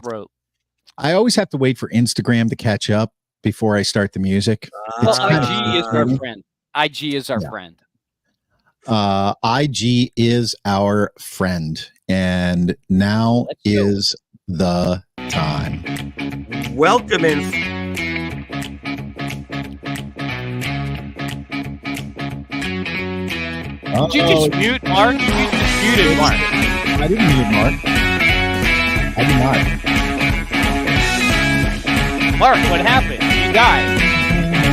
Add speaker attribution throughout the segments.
Speaker 1: throat.
Speaker 2: I always have to wait for Instagram to catch up before I start the music.
Speaker 1: Well, IG is our friend. IG is our friend.
Speaker 2: IG is our friend. And now is the time.
Speaker 3: Welcome in.
Speaker 1: Did you just mute Mark? You just muted Mark.
Speaker 2: I didn't mute Mark. I did not.
Speaker 1: Mark, what happened? You died.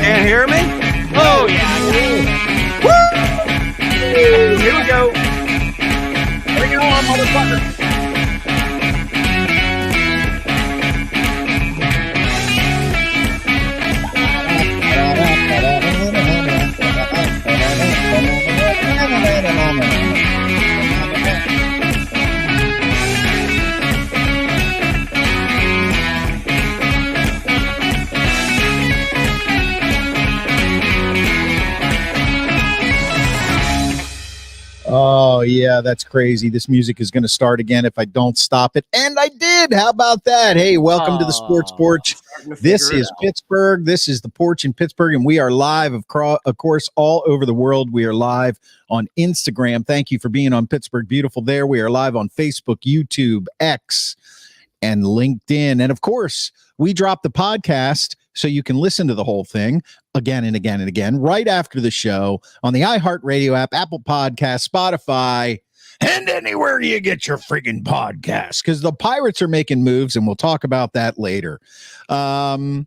Speaker 3: Can't hear me?
Speaker 1: Oh, yeah.
Speaker 3: Woo! Here we go. Bring it on, motherfucker.
Speaker 2: Oh, yeah, that's crazy. This music is going to start again if I don't stop it. And I did. How about that? Hey, welcome to the Sports Porch. This is Pittsburgh. This is the Porch in Pittsburgh, and we are live, of course, all over the world. We are live on Instagram. Thank you for being on Pittsburgh Beautiful there. We are live on Facebook, YouTube, X, and LinkedIn. And, of course, we drop the podcast so you can listen to the whole thing again and again and again right after the show on the iHeartRadio app, Apple Podcasts, Spotify, and anywhere you get your friggin' podcasts, because the Pirates are making moves, and we'll talk about that later. Hey,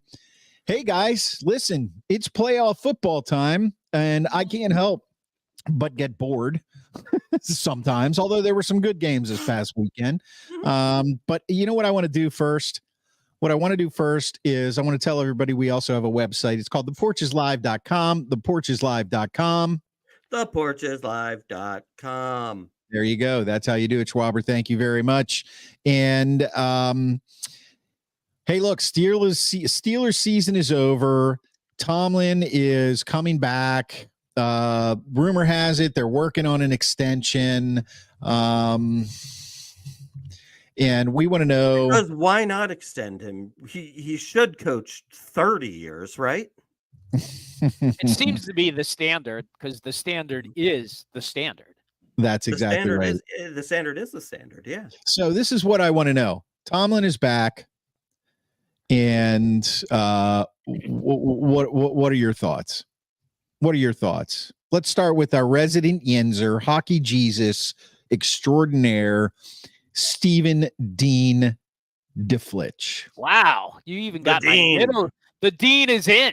Speaker 2: guys, listen, it's playoff football time, and I can't help but get bored sometimes, although there were some good games this past weekend. But you know what I want to do first? What I want to do first is I want to tell everybody we also have a website. It's called theporcheslive.com, theporcheslive.com.
Speaker 3: Theporcheslive.com.
Speaker 2: There you go. That's how you do it, Schwaber. Thank you very much. And hey, look, Steelers season is over. Tomlin is coming back. Rumor has it they're working on an extension. And we want to know,
Speaker 3: because why not extend him? He should coach 30 years, right?
Speaker 1: It seems to be the standard, because the standard is the standard.
Speaker 2: That's exactly right.
Speaker 3: The standard is the standard, yeah.
Speaker 2: So this is what I want to know. Tomlin is back, and what are your thoughts? What are your thoughts? Let's start with our resident Yinzer, hockey Jesus extraordinaire, Stephen Dean DeFlitch.
Speaker 1: Wow, you even got my middle. The Dean is in.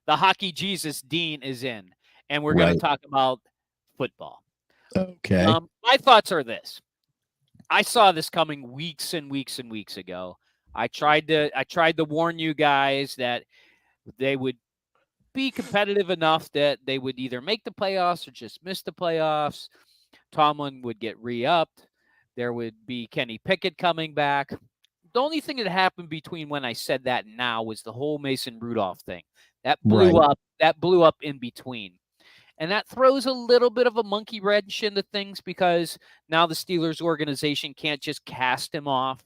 Speaker 1: The hockey Jesus Dean is in, and we're going to talk about football.
Speaker 2: Okay.
Speaker 1: My thoughts are this: I saw this coming weeks and weeks and weeks ago. I tried to warn you guys that they would be competitive enough that they would either make the playoffs or just miss the playoffs. Tomlin would get re-upped. There would be Kenny Pickett coming back. The only thing that happened between when I said that and now was the whole Mason Rudolph thing. That blew up. That blew up in between. And that throws a little bit of a monkey wrench into things, because now the Steelers organization can't just cast him off.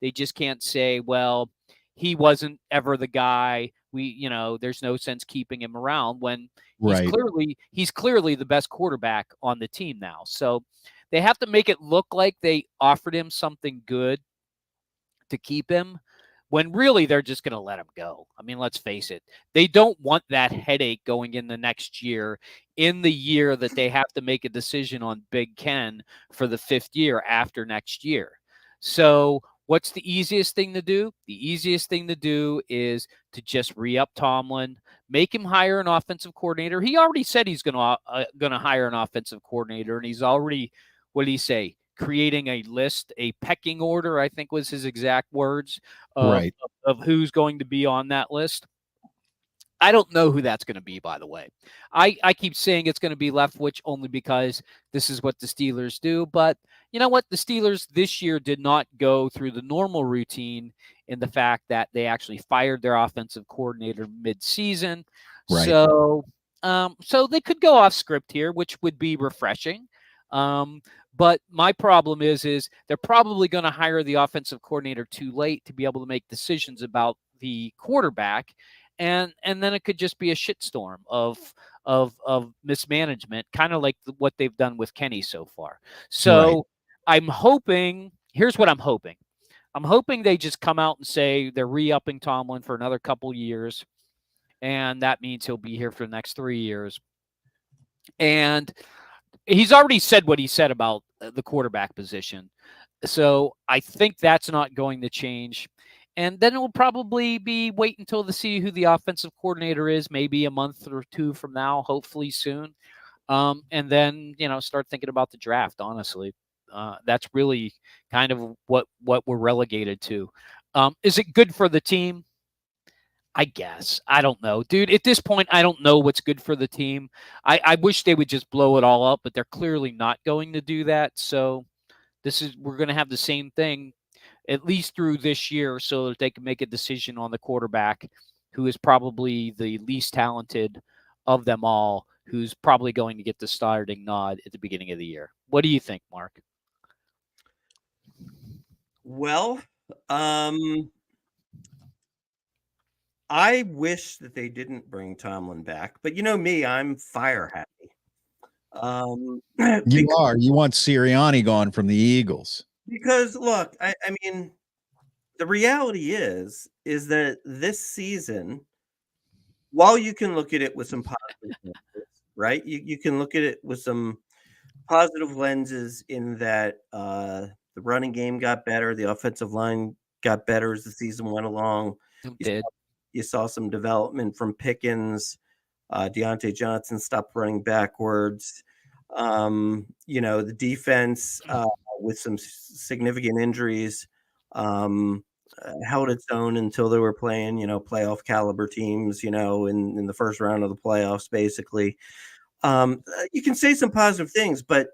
Speaker 1: They just can't say, well, he wasn't ever the guy. There's no sense keeping him around when he's clearly the best quarterback on the team now. So they have to make it look like they offered him something good to keep him, when really they're just going to let him go. I mean, let's face it. They don't want that headache going in the next year, in the year that they have to make a decision on Big Ken for the 5th year after next year. So what's the easiest thing to do? The easiest thing to do is to just re-up Tomlin, make him hire an offensive coordinator. He already said he's going to hire an offensive coordinator, and he's already, what did he say? Creating a list, a pecking order, I think was his exact words, of who's going to be on that list. I don't know who that's going to be, by the way. I keep saying it's going to be Leftwich only because this is what the Steelers do. But you know what? The Steelers this year did not go through the normal routine in the fact that they actually fired their offensive coordinator mid-season. So they could go off script here, which would be refreshing. But my problem is they're probably going to hire the offensive coordinator too late to be able to make decisions about the quarterback, and then it could just be a shitstorm of mismanagement, kind of like what they've done with Kenny so far. So I'm hoping. Here's what I'm hoping. I'm hoping they just come out and say they're re-upping Tomlin for another couple years, and that means he'll be here for the next 3 years. And he's already said what he said about the quarterback position. So I think that's not going to change. And then it will probably be wait until to see who the offensive coordinator is, maybe a month or two from now, hopefully soon. And then, start thinking about the draft, honestly. That's really kind of what we're relegated to. Is it good for the team? I guess. I don't know. Dude, at this point, I don't know what's good for the team. I wish they would just blow it all up, but they're clearly not going to do that. So we're going to have the same thing at least through this year so that they can make a decision on the quarterback, who is probably the least talented of them all, who's probably going to get the starting nod at the beginning of the year. What do you think, Mark?
Speaker 3: Well, I wish that they didn't bring Tomlin back, but you know me, I'm fire happy.
Speaker 2: You are. You want Sirianni gone from the Eagles.
Speaker 3: Because look, I mean, the reality is that this season, while you can look at it with some positive lenses, right? You can look at it with some positive lenses in that the running game got better, the offensive line got better as the season went along. You saw some development from Pickens. Deontay Johnson stopped running backwards. The defense with some significant injuries held its own until they were playing, playoff caliber teams, in the first round of the playoffs, basically. You can say some positive things, but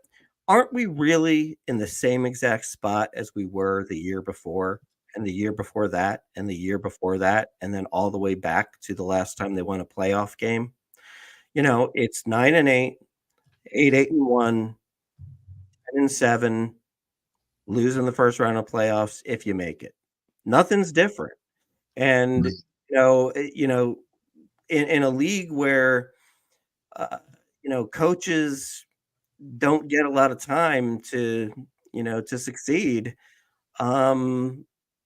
Speaker 3: aren't we really in the same exact spot as we were the year before, and the year before that, and the year before that, and then all the way back to the last time they won a playoff game? It's 9-8, 8-1, 10-7, losing the first round of playoffs if you make it. Nothing's different. And in a league where coaches don't get a lot of time to succeed,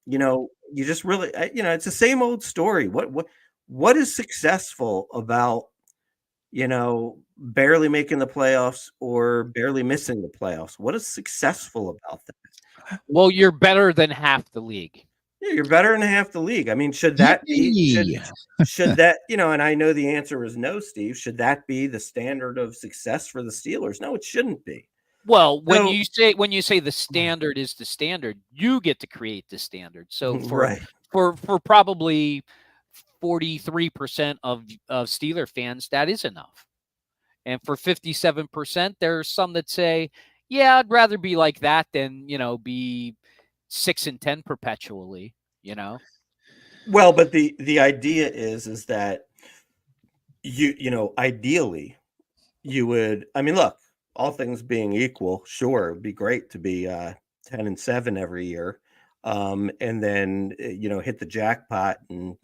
Speaker 3: you just really it's the same old story. What is successful about barely making the playoffs or barely missing the playoffs? What is successful about that?
Speaker 1: Well, you're better than half the league.
Speaker 3: Yeah, you're better than half the league. I mean, should that be should that, and I know the answer is no, Steve. Should that be the standard of success for the Steelers? No, it shouldn't be.
Speaker 1: Well, when you say the standard is the standard, you get to create the standard. So for probably 43% of Steeler fans, that is enough. And for 57%, there's some that say, yeah, I'd rather be like that than, be 6-10 perpetually,
Speaker 3: Well, but the idea is that ideally you would, I mean, look, all things being equal, sure, it'd be great to be 10-7 every year. And then, hit the jackpot and,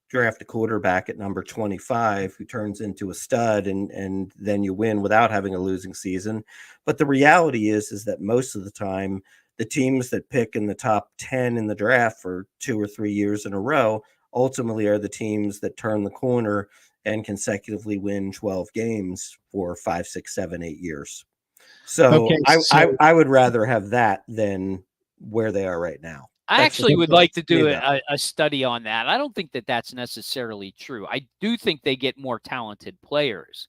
Speaker 3: draft a quarterback at number 25 who turns into a stud and then you win without having a losing season. But the reality is that most of the time, the teams that pick in the top 10 in the draft for 2 or 3 years in a row ultimately are the teams that turn the corner and consecutively win 12 games for 5, 6, 7, 8 years. So, I would rather have that than where they are right now.
Speaker 1: I actually would like to do a study on that. I don't think that that's necessarily true. I do think they get more talented players,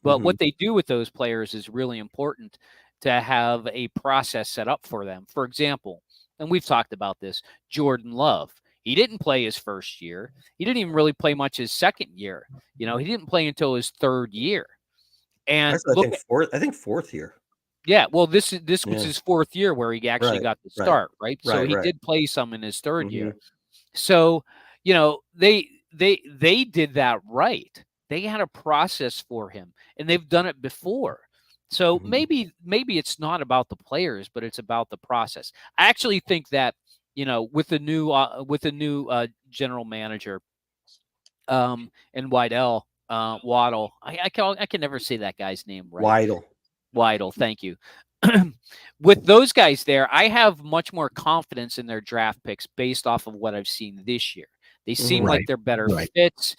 Speaker 1: but what they do with those players is really important to have a process set up for them. For example, and we've talked about this, Jordan Love. He didn't play his first year. He didn't even really play much his second year. He didn't play until his third year. And
Speaker 3: I think fourth year.
Speaker 1: Yeah, well, this was his fourth year where he actually got the start, right? So he did play some in his third year. So, they did that right. They had a process for him, and they've done it before. So maybe it's not about the players, but it's about the process. I actually think that, with the new general manager, and Waddle, I can never say that guy's name right. Waddle, thank you. With those guys there, I have much more confidence in their draft picks based off of what I've seen this year. They seem like they're better fits,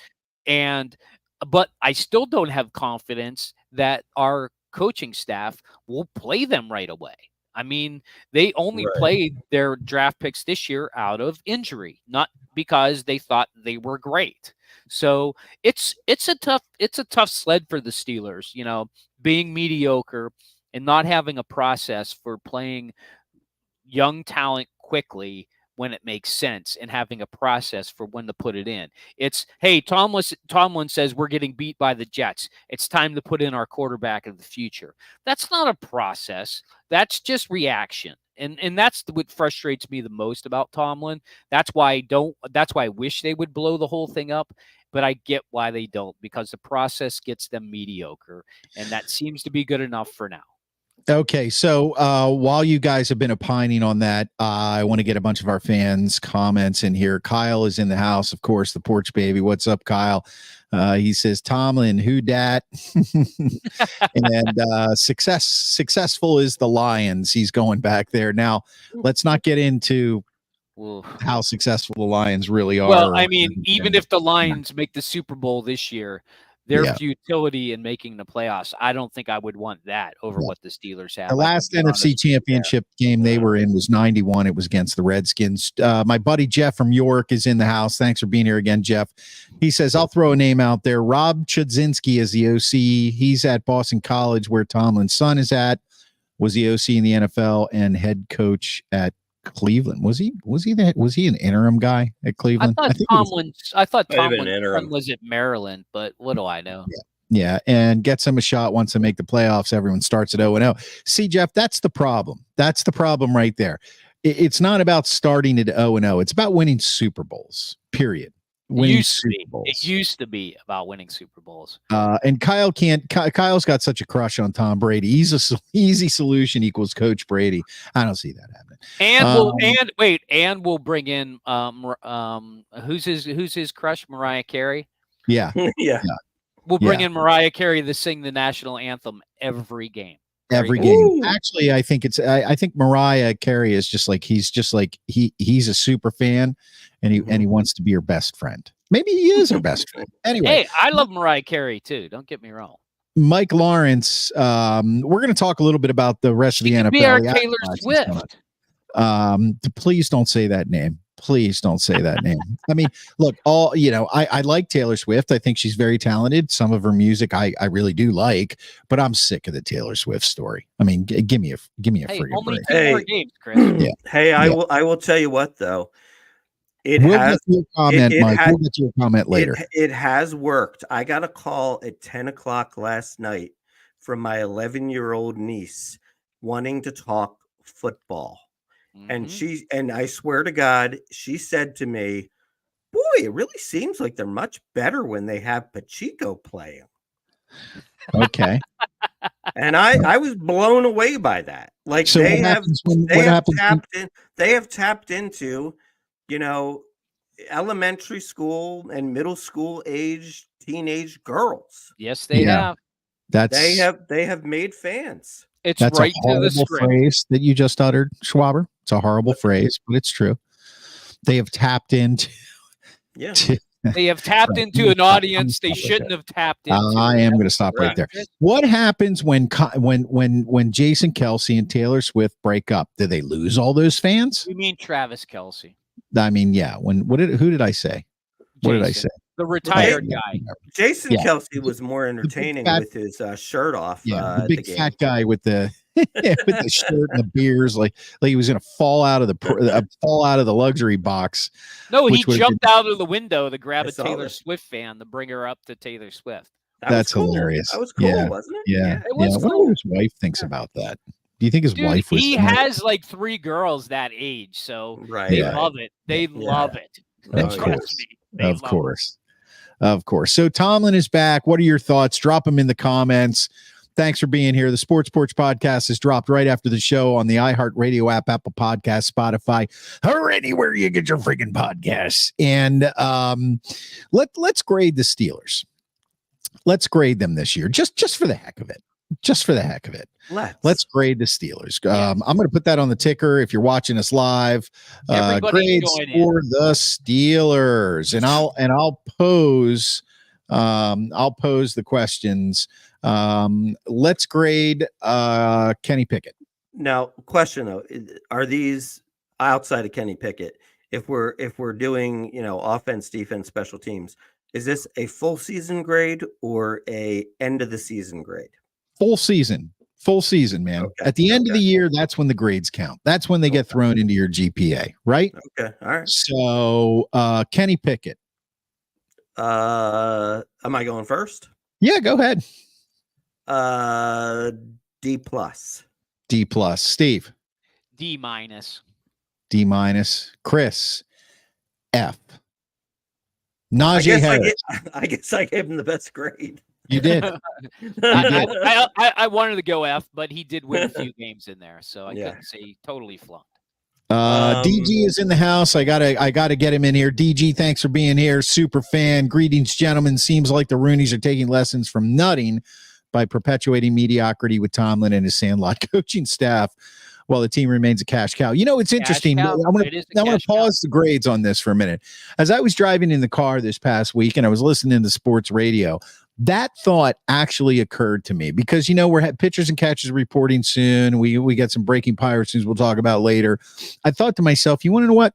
Speaker 1: but I still don't have confidence that our coaching staff will play them right away. I mean, they only played their draft picks this year out of injury, not because they thought they were great. So it's a tough sled for the Steelers, being mediocre and not having a process for playing young talent quickly when it makes sense and having a process for when to put it in. It's, hey, Tomlin says we're getting beat by the Jets. It's time to put in our quarterback of the future. That's not a process. That's just reaction. And that's what frustrates me the most about Tomlin. That's why I wish they would blow the whole thing up, but I get why they don't, because the process gets them mediocre, and that seems to be good enough for now.
Speaker 2: Okay, so while you guys have been opining on that, I want to get a bunch of our fans' comments in here. Kyle is in the house, of course, the Porch baby. What's up, Kyle? He says, Tomlin, who dat? And successful is the Lions. He's going back there. Now, let's not get into how successful the Lions really are.
Speaker 1: Well, I mean, even if the Lions make the Super Bowl this year, their futility in making the playoffs, I don't think I would want that over what the Steelers have.
Speaker 2: The last NFC Championship game they were in was 91. It was against the Redskins. My buddy Jeff from York is in the house. Thanks for being here again, Jeff. He says, I'll throw a name out there. Rob Chudzinski is the OC. He's at Boston College, where Tomlin's son is at. Was the OC in the NFL and head coach at Cleveland. Was he an interim guy at Cleveland?
Speaker 1: I thought Tomlin was at Maryland, but what do I know?
Speaker 2: Yeah, and gets him a shot once they make the playoffs. Everyone starts at 0-0. See, Jeff, that's the problem. That's the problem right there. It's not about starting at 0-0. It's about winning Super Bowls, period.
Speaker 1: It used to be about winning Super Bowls.
Speaker 2: And Kyle's got such a crush on Tom Brady. He's a easy solution equals Coach Brady. I don't see that happening.
Speaker 1: And we'll bring in who's his crush? Mariah Carey.
Speaker 2: Yeah.
Speaker 1: We'll bring in Mariah Carey to sing the national anthem every game.
Speaker 2: Every game. Ooh. Actually, I think Mariah Carey is just like he's a super fan, and he wants to be her best friend. Maybe he is her best friend. Anyway,
Speaker 1: hey, I love Mariah Carey too. Don't get me wrong.
Speaker 2: Mike Lawrence. We're going to talk a little bit about the rest of the NFL.
Speaker 1: Be our Taylor Swift.
Speaker 2: Please don't say that name. Please don't say that name. I mean, look, I like Taylor Swift. I think she's very talented. Some of her music I really do like, but I'm sick of the Taylor Swift story. I mean, give me a friggin'
Speaker 1: only
Speaker 2: break.
Speaker 1: 2 more games, Chris.
Speaker 2: Yeah.
Speaker 3: Hey, I will tell you what though.
Speaker 2: We'll get to your comment later.
Speaker 3: It has worked. I got a call at 10 o'clock last night from my 11-year-old niece wanting to talk football. And I swear to God, she said to me, boy, it really seems like they're much better when they have Pacheco playing.
Speaker 2: Okay.
Speaker 3: And I was blown away by that. Like, so they have tapped into, elementary school and middle school age teenage girls.
Speaker 1: Yes, they have.
Speaker 3: They have made fans.
Speaker 2: That's right to the script. Phrase that you just uttered, Schwaber. It's a horrible phrase, but it's true. They have tapped into.
Speaker 3: Yeah.
Speaker 1: They have tapped into an audience they shouldn't have tapped into.
Speaker 2: I am going to stop right there. What happens when Jason Kelce and Taylor Swift break up? Do they lose all those fans?
Speaker 1: You mean Travis Kelce?
Speaker 2: I mean, yeah. Who did I say? What did I say?
Speaker 1: The retired guy.
Speaker 3: Jason Kelce was more entertaining with his shirt off.
Speaker 2: The big fat guy with the with the shirt and the beers, like he was going to fall out of the luxury box.
Speaker 1: No, he jumped out of the window to grab a Taylor Swift fan to bring her up to Taylor Swift.
Speaker 2: That's hilarious.
Speaker 3: That was cool, wasn't it?
Speaker 2: Yeah,
Speaker 1: it was cool.
Speaker 2: I wonder what his wife thinks about that. Do you think his wife was?
Speaker 1: He has like 3 girls that age, so they love it. They love it.
Speaker 2: Of course. So Tomlin is back. What are your thoughts? Drop them in the comments. Thanks for being here. The Sports Porch podcast is dropped right after the show on the iHeartRadio app, Apple Podcasts, Spotify, or anywhere you get your freaking podcasts. And let's grade the Steelers. Let's grade them this year, just for the heck of it. Just for the heck of it. Let's grade the Steelers. I'm going to put that on the ticker if you're watching us live. Grades for the Steelers, and I'll pose the questions. Let's grade Kenny Pickett.
Speaker 3: Now, question though, are these outside of Kenny Pickett? If we're doing, offense, defense, special teams, is this a full season grade or a end of the season grade?
Speaker 2: Full season, man. Okay. At the end of the year, that's when the grades count. That's when they get thrown into your GPA, right? Okay. All right. So, Kenny Pickett.
Speaker 3: Am I going first?
Speaker 2: Yeah, go ahead.
Speaker 3: D+.
Speaker 2: D+. Steve.
Speaker 1: D-.
Speaker 2: D-. Chris. F. Najee Harris.
Speaker 3: I guess I gave him the best grade.
Speaker 2: You did.
Speaker 1: I wanted to go F, but he did win a few games in there, so I couldn't say he totally flunked.
Speaker 2: DG is in the house. I gotta get him in here. DG, thanks for being here. Super fan. Greetings, gentlemen. Seems like the Rooneys are taking lessons from nutting by perpetuating mediocrity with Tomlin and his Sandlot coaching staff while the team remains a cash cow. It's interesting. I want to pause the grades on this for a minute. As I was driving in the car this past week and I was listening to sports radio, that thought actually occurred to me because, we're pitchers and catchers reporting soon. We got some breaking Pirates news we'll talk about later. I thought to myself, you want to know what?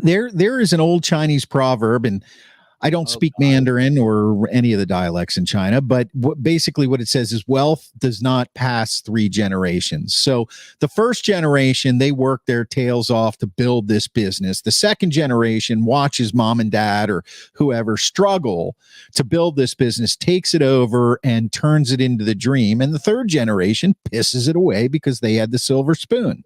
Speaker 2: There is an old Chinese proverb, and I don't speak Mandarin or any of the dialects in China, but basically what it says is wealth does not pass 3 generations. So the first generation, they work their tails off to build this business. The second generation watches mom and dad or whoever struggle to build this business, takes it over and turns it into the dream. And the third generation pisses it away because they had the silver spoon.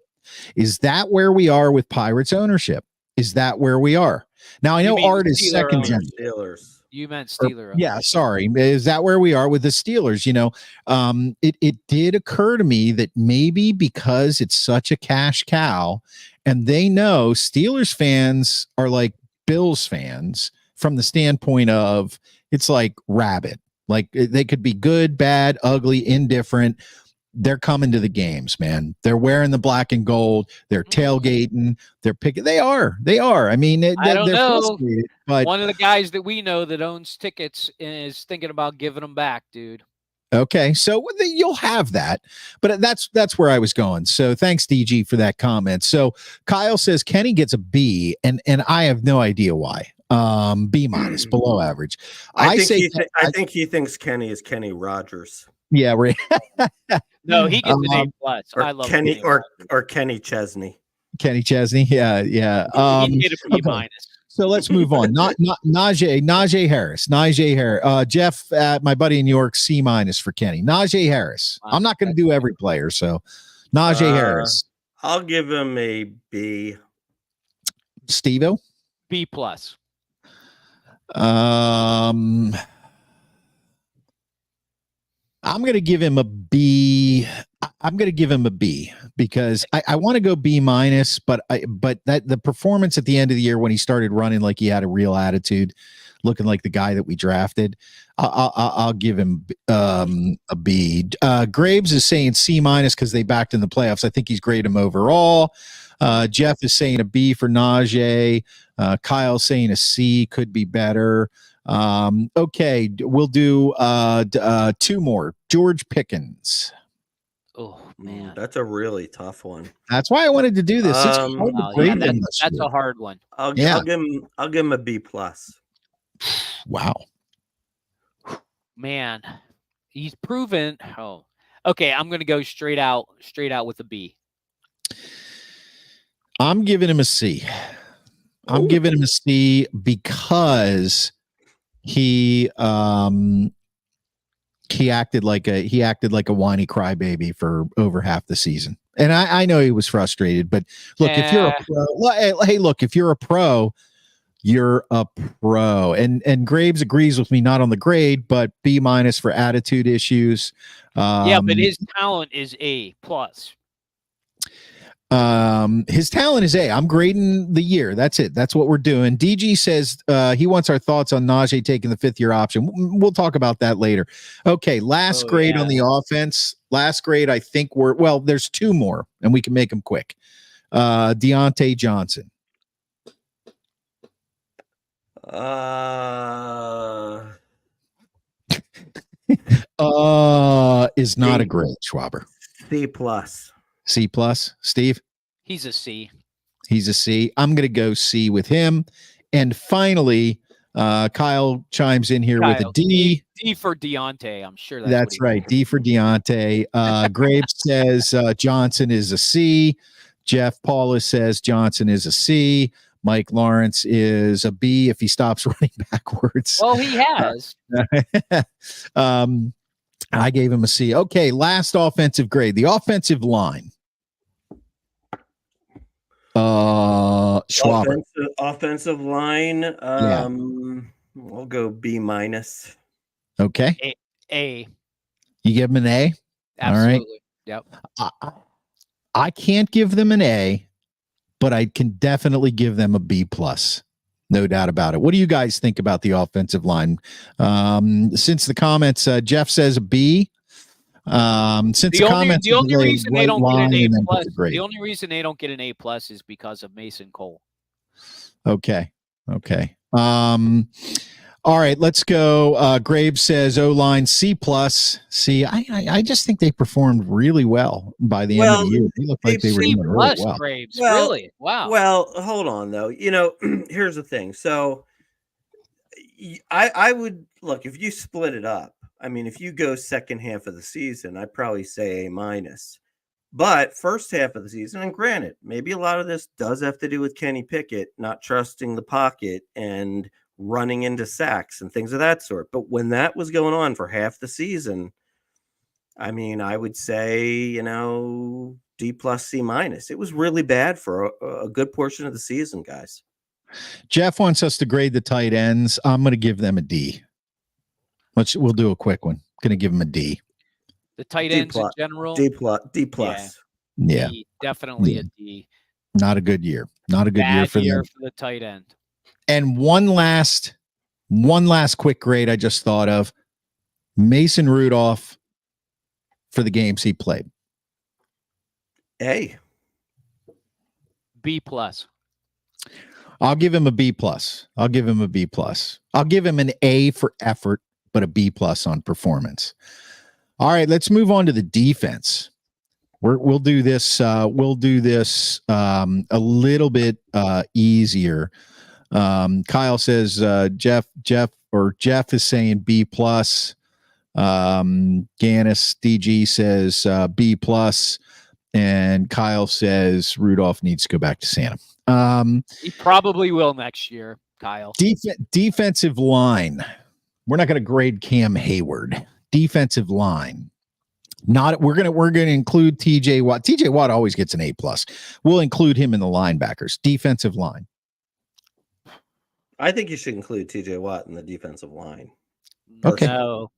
Speaker 2: Is that where we are with Pirates ownership? Is that where we are? Now, I know Art is second gen.
Speaker 3: Steelers.
Speaker 1: You meant Steeler.
Speaker 2: Yeah, sorry. Is that where we are with the Steelers? It did occur to me that maybe because it's such a cash cow and they know Steelers fans are like Bills fans from the standpoint of it's like rabbit. Like they could be good, bad, ugly, indifferent. They're coming to the games, man. They're wearing the black and gold. They're tailgating. They're picking. They are. I mean,
Speaker 1: I don't know.
Speaker 2: But
Speaker 1: one of the guys that we know that owns tickets is thinking about giving them back, dude.
Speaker 2: Okay, so you'll have that, but that's where I was going. So thanks, DG, for that comment. So Kyle says Kenny gets a B, and I have no idea why. B-, below average.
Speaker 3: I think he thinks Kenny is Kenny Rogers.
Speaker 2: Yeah, right.
Speaker 1: No, he gets an A+. I love
Speaker 3: Kenny or Kenny Chesney.
Speaker 2: Kenny Chesney, yeah.
Speaker 1: He get a B-.
Speaker 2: Okay. So let's move on. Not Najee Harris. Jeff, my buddy in New York, C- for Kenny. Najee Harris. I'm not going to do every player, so Najee Harris.
Speaker 3: I'll give him a B.
Speaker 2: Steve-O?
Speaker 1: B+.
Speaker 2: I'm going to give him a B. I'm going to give him a B because I want to go B-, but that the performance at the end of the year when he started running like he had a real attitude, looking like the guy that we drafted, I'll give him a B. Graves is saying C- because they backed in the playoffs. I think he's grade him overall. Jeff is saying a B for Najee. Kyle's saying a C, could be better. Okay, we'll do 2 more. George Pickens.
Speaker 1: Oh man,
Speaker 3: that's a really tough one.
Speaker 2: That's why I wanted to do this. It's
Speaker 1: that's a hard one.
Speaker 3: I'll give him a B+.
Speaker 2: Wow,
Speaker 1: man, he's proven. Oh, okay. I'm gonna go straight out with a B.
Speaker 2: I'm giving him a C. I'm giving him a C because he acted like a whiny crybaby for over half the season. And I know he was frustrated, but look, if you're a pro, if you're a pro, You're a pro. And Graves agrees with me, not on the grade, but B- for attitude issues.
Speaker 1: Yeah, but his talent is A+.
Speaker 2: His talent is A. I'm grading the year. That's it. That's what we're doing. DG says he wants our thoughts on Najee taking the 5th-year option. We'll talk about that later. Okay, last grade on the offense. Last grade, I think there's 2 more, and we can make them quick. Deontay Johnson. Is not a grade, Schwaber.
Speaker 3: C+.
Speaker 2: C+. Steve?
Speaker 1: He's a C.
Speaker 2: He's a C. I'm going to go C with him. And finally, Kyle chimes in here with a D.
Speaker 1: D for Deontay. I'm sure
Speaker 2: that's right. D for Deontay. Graves says Johnson is a C. Jeff Paulus says Johnson is a C. Mike Lawrence is a B if he stops running backwards.
Speaker 1: Well, he has.
Speaker 2: I gave him a C. Okay, last offensive grade. The offensive line. Schwaber.
Speaker 3: Offensive line. We'll go B-.
Speaker 2: Okay.
Speaker 1: A.
Speaker 2: You give them an A?
Speaker 1: Absolutely.
Speaker 2: All right. Yep. I can't give them an A, but I can definitely give them a B+. No doubt about it. What do you guys think about the offensive line? Since the comments, Jeff says a B. The
Speaker 1: only reason they don't get an A+, the only reason they don't get an A+ is because of Mason Cole.
Speaker 2: Okay. All right, let's go. Graves says O-line C+. See, I just think they performed really well by the end of the year. They looked like they were doing really well.
Speaker 1: Graves, really? Wow.
Speaker 3: Well, hold on though. Here's the thing. So I would look, if you split it up, I mean, if you go second half of the season, I'd probably say A-. But first half of the season, and granted, maybe a lot of this does have to do with Kenny Pickett not trusting the pocket and running into sacks and things of that sort. But when that was going on for half the season, I mean, I would say, D+, C-. It was really bad for a good portion of the season, guys.
Speaker 2: Jeff wants us to grade the tight ends. I'm going to give them a D. We'll do a quick one. Going to give them a D.
Speaker 1: The tight ends in general?
Speaker 3: D+.
Speaker 2: Yeah.
Speaker 1: D, definitely a D.
Speaker 2: Not a good year. Not a good year for them.
Speaker 1: For the tight end.
Speaker 2: And one last quick grade I just thought of. Mason Rudolph for the games he played.
Speaker 3: A.
Speaker 1: B+.
Speaker 2: I'll give him a B+. I'll give him an A for effort, but a B+ on performance. All right, let's move on to the defense. We'll do this. We'll do this a little bit easier. Kyle says Jeff is saying B+. Gannis DG says B+, and Kyle says Rudolph needs to go back to Santa.
Speaker 1: He probably will next year, Kyle.
Speaker 2: Defensive line. We're not going to grade Cam Hayward. Defensive line. We're gonna include TJ Watt. TJ Watt always gets an A+. We'll include him in the linebackers. Defensive line.
Speaker 3: I think you should include TJ Watt in the defensive line.
Speaker 2: Okay.
Speaker 1: No.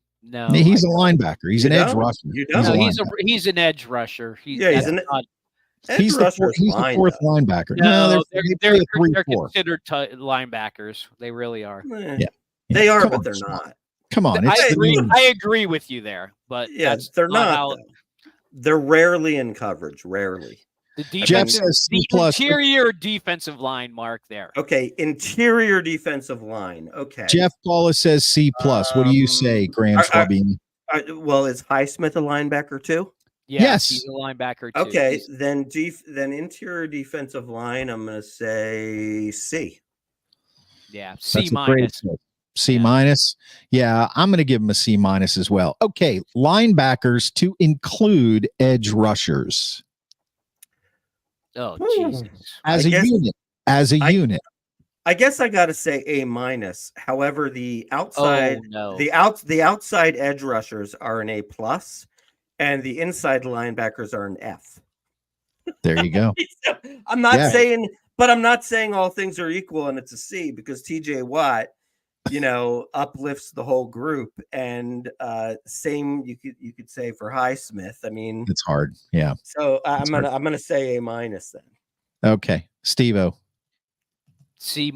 Speaker 2: He's a linebacker. He's an edge rusher.
Speaker 1: He's an edge rusher.
Speaker 3: He's the
Speaker 2: fourth linebacker.
Speaker 1: No, they're considered linebackers. They really are.
Speaker 3: Yeah. They are, but they're not.
Speaker 2: Come on.
Speaker 1: I agree with you there, but
Speaker 3: they're not. They're rarely in coverage. Rarely.
Speaker 1: The interior defensive line, Mark, there.
Speaker 3: Okay, interior defensive line. Okay.
Speaker 2: Jeff Paulus says C+. What do you say, Graham Swabini?
Speaker 3: Well, is Highsmith a linebacker too?
Speaker 1: Yes, he's a linebacker too.
Speaker 3: Okay, then interior defensive line, I'm going to say C.
Speaker 1: Yeah, C-.
Speaker 2: C-. Yeah, I'm going to give him a C- as well. Okay, linebackers to include edge rushers.
Speaker 1: Oh, Jesus.
Speaker 2: As a unit.
Speaker 3: I guess I got to say A-. However, the outside the outside edge rushers are an A+, and the inside linebackers are an F.
Speaker 2: There you go.
Speaker 3: I'm not saying But I'm not saying all things are equal and it's a C, because TJ Watt, uplifts the whole group. And same you could say for Highsmith. I mean,
Speaker 2: It's hard. Yeah.
Speaker 3: So I'm gonna say A- then.
Speaker 2: Okay, Steve-O.
Speaker 1: C-.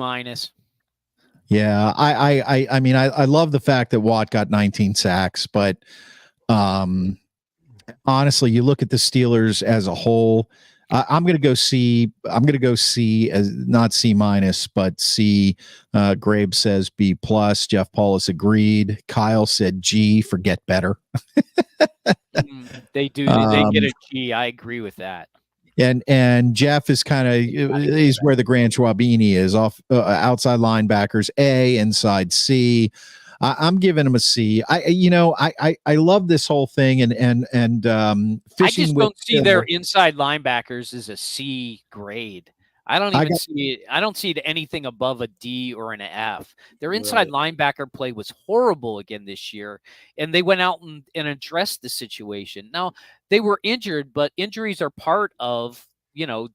Speaker 2: Yeah, I mean, I love the fact that Watt got 19 sacks, but honestly, you look at the Steelers as a whole. I'm going to go C. I'm going to go C, as not C-, but C. Grabe says B+. Jeff Paulus agreed. Kyle said G. Forget better.
Speaker 1: They do. They get a G. I agree with that.
Speaker 2: And Jeff is kind of he's where the Grand Schwabini is, off outside linebackers A, inside C. I'm giving him a C. I love this whole thing, and
Speaker 1: I just don't see their inside linebackers as a C grade. I don't even see it. I don't see it anything above a D or an F. Their inside linebacker play was horrible again this year, and they went out and addressed the situation. Now, they were injured, but injuries are part of,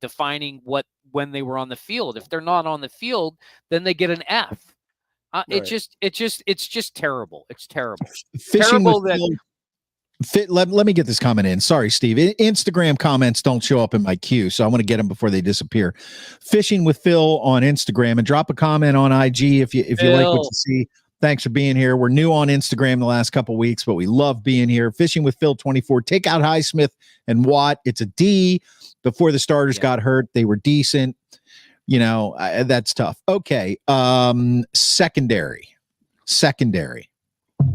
Speaker 1: defining when they were on the field. If they're not on the field, then they get an F. It's just terrible. It's terrible.
Speaker 2: Terrible that. Let me get this comment in. Sorry, Steve. Instagram comments don't show up in my queue, so I want to get them before they disappear. Fishing with Phil on Instagram, and drop a comment on IG if you like what you see. Thanks for being here. We're new on Instagram the last couple of weeks, but we love being here. Fishing with Phil 24. Take out Highsmith and Watt. It's a D. Before the starters got hurt, they were decent. That's tough. Okay. Secondary.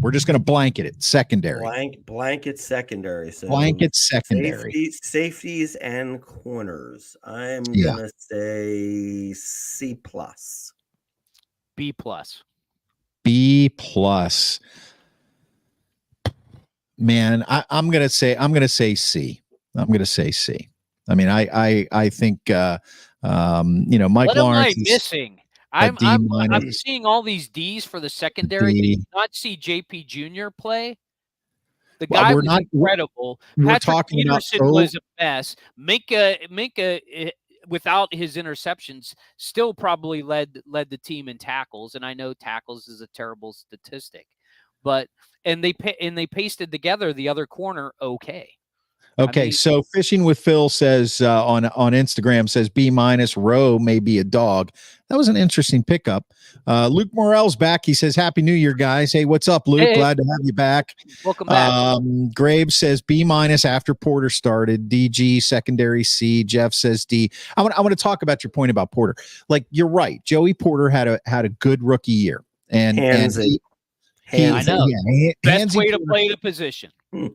Speaker 2: We're just going to blanket it. Secondary.
Speaker 3: Blanket secondary. So
Speaker 2: blanket secondary.
Speaker 3: Safeties and corners. I'm going to say C+.
Speaker 1: B+.
Speaker 2: B+. Man, I'm going to say C. I'm going to say C. I mean, I think Mike
Speaker 1: what
Speaker 2: Lawrence
Speaker 1: am I missing? I'm seeing all these D's for the secondary. Did you not see JP Jr. play? The guy was incredible. Patrick Peterson was a mess. Minka, without his interceptions, still probably led the team in tackles. And I know tackles is a terrible statistic, but and they pasted together the other corner. Okay.
Speaker 2: Okay, so Fishing with Phil says on Instagram says B-. Rowe may be a dog. That was an interesting pickup. Luke Morrell's back. He says, Happy New Year, guys. Hey, what's up, Luke?
Speaker 1: Hey.
Speaker 2: Glad to have you back.
Speaker 1: Welcome back.
Speaker 2: Graves says B- after Porter started. DG secondary C. Jeff says D. I want to talk about your point about Porter. Like, you're right. Joey Porter had a good rookie year. And
Speaker 1: I know. Best way to play the position.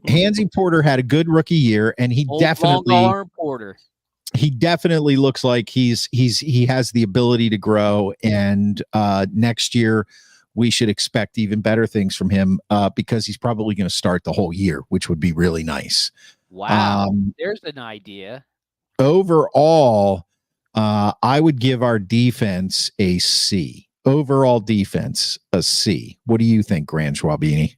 Speaker 2: Hansy Porter had a good rookie year, and he definitely looks like he has the ability to grow. And next year we should expect even better things from him because he's probably going to start the whole year, which would be really nice.
Speaker 1: Wow, there's an idea.
Speaker 2: Overall, I would give our defense a C. Overall defense, a C. What do you think, Gran Schwabini?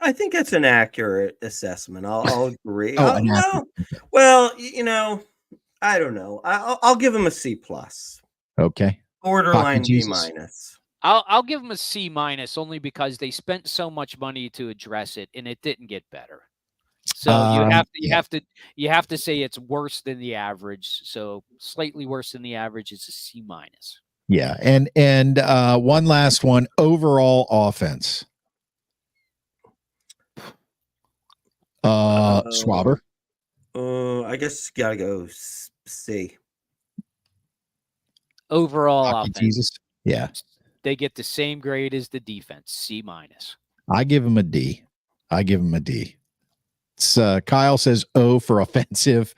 Speaker 3: I think that's an accurate assessment. I'll agree.
Speaker 2: Well,
Speaker 3: I don't know. I'll give him a C+.
Speaker 2: Okay.
Speaker 3: Borderline B-.
Speaker 1: I'll give him a C- only because they spent so much money to address it and it didn't get better. So you have to say it's worse than the average. So slightly worse than the average is a C-.
Speaker 2: Yeah, and one last one. Overall offense. Schwaber.
Speaker 3: I guess gotta go C.
Speaker 1: Overall offense.
Speaker 2: Jesus. Yeah.
Speaker 1: They get the same grade as the defense, C-.
Speaker 2: I give him a D. It's, Kyle says O for offensive.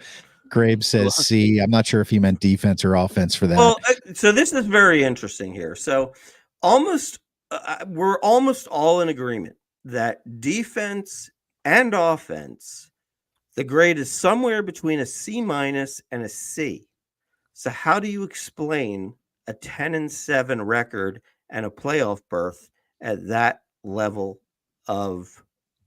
Speaker 2: Grabe says C. I'm not sure if he meant defense or offense for that.
Speaker 3: Well, so this is very interesting here. So we're almost all in agreement that defense and offense, the grade is somewhere between a C- and a C. So how do you explain a 10-7 record and a playoff berth at that level of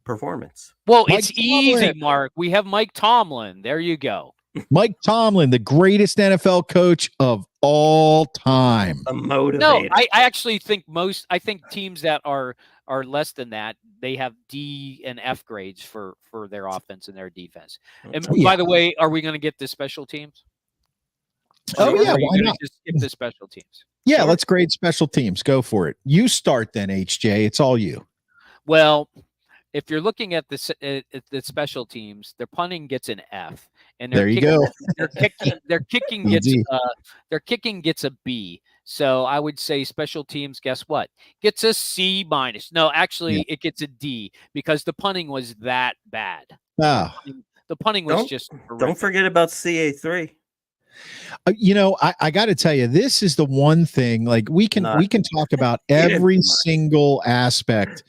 Speaker 3: performance?
Speaker 1: Well, it's easy, Mark. We have Mike Tomlin. There you go.
Speaker 2: Mike Tomlin, the greatest NFL coach of all time.
Speaker 3: A motivator.
Speaker 1: No, I actually think teams that are less than that, they have D and F grades for their offense and their defense. And by the way, are we going to get the special teams?
Speaker 2: Oh, yeah,
Speaker 1: why
Speaker 2: not?
Speaker 1: Just skip the special teams.
Speaker 2: Yeah, let's grade special teams. Go for it. You start then, HJ. It's all you.
Speaker 1: Well, if you're looking at the special teams, their punting gets an F, and
Speaker 2: there you go.
Speaker 1: Their kicking gets a B. So I would say special teams. Guess what? Gets a C minus. No, actually, it gets a D because the punting was that bad.
Speaker 2: Oh.
Speaker 1: The punting was just horrific.
Speaker 3: Don't forget about CA3.
Speaker 2: I got to tell you, this is the one thing. Like we can talk about every single aspect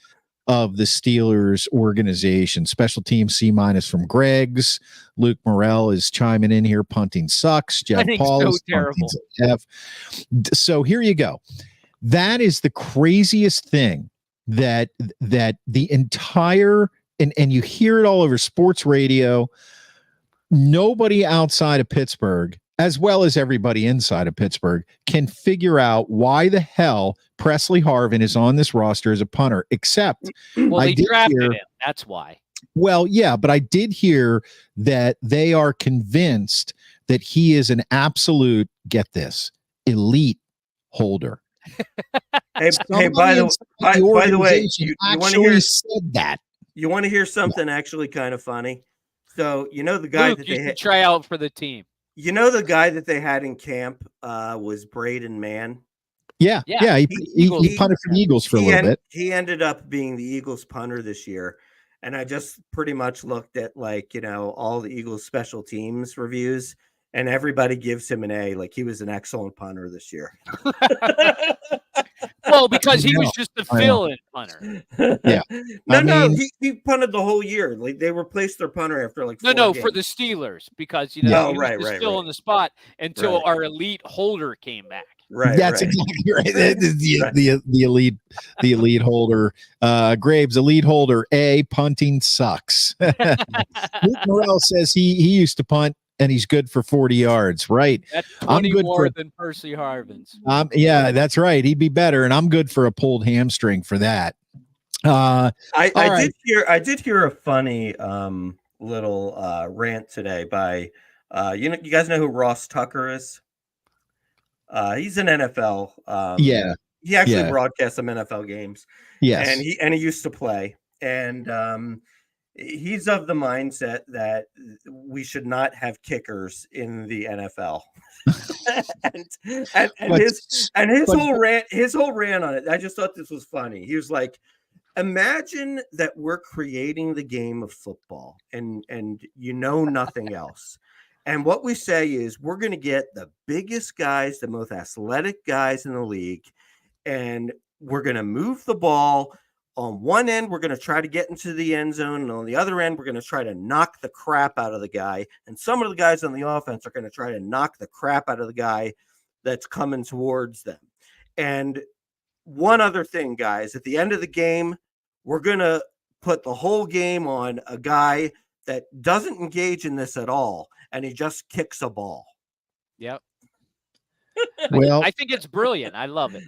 Speaker 2: of the Steelers organization. Special teams C minus from Greg's. Luke Morrell is chiming in here. Punting sucks. Jeff Paul is
Speaker 1: terrible.
Speaker 2: F. So here you go. That is the craziest thing that the entire and you hear it all over sports radio. Nobody outside of Pittsburgh, as well as everybody inside of Pittsburgh, can figure out why the hell Presley Harvin is on this roster as a punter, except
Speaker 1: they drafted him. That's why.
Speaker 2: Well, yeah, but I did hear that they are convinced that he is an absolute, get this, elite holder.
Speaker 3: Hey, by the way, you want to hear
Speaker 2: said that.
Speaker 3: You want to hear something actually kind of funny? So the guy
Speaker 1: Luke,
Speaker 3: that
Speaker 1: you
Speaker 3: they
Speaker 1: can try out for the team.
Speaker 3: The guy that they had in camp was Braden Mann.
Speaker 2: Yeah. He punted for the Eagles for a little bit.
Speaker 3: He ended up being the Eagles punter this year. And I just pretty much looked at all the Eagles special teams reviews, and everybody gives him an A. Like he was an excellent punter this year.
Speaker 1: Well, because he was just a fill-in punter.
Speaker 2: Yeah.
Speaker 3: He punted the whole year. Like they replaced their punter after four games.
Speaker 1: For the Steelers because he was still on the spot until our elite holder came back.
Speaker 2: Right. That's exactly right. The elite holder. Graves, elite holder. A, punting sucks. Luke Morrell says he used to punt and he's good for 40 yards. Right.
Speaker 1: That's 20 more than Percy Harvin's.
Speaker 2: Yeah, that's right. He'd be better, and I'm good for a pulled hamstring for that.
Speaker 3: I did hear a funny little rant today by you guys know who Ross Tucker is? He's an NFL. He actually broadcasts some NFL games.
Speaker 2: Yes,
Speaker 3: and he used to play, and he's of the mindset that we should not have kickers in the NFL. and his whole rant on it. I just thought this was funny. He was like, imagine that we're creating the game of football and nothing else. And what we say is we're going to get the biggest guys, the most athletic guys in the league, and we're going to move the ball. On one end, we're going to try to get into the end zone, and on the other end, we're going to try to knock the crap out of the guy. And some of the guys on the offense are going to try to knock the crap out of the guy that's coming towards them. And one other thing, guys, at the end of the game, we're going to put the whole game on a guy that doesn't engage in this at all, and he just kicks a ball.
Speaker 1: Yep.
Speaker 2: Well,
Speaker 1: I think it's brilliant. I love it.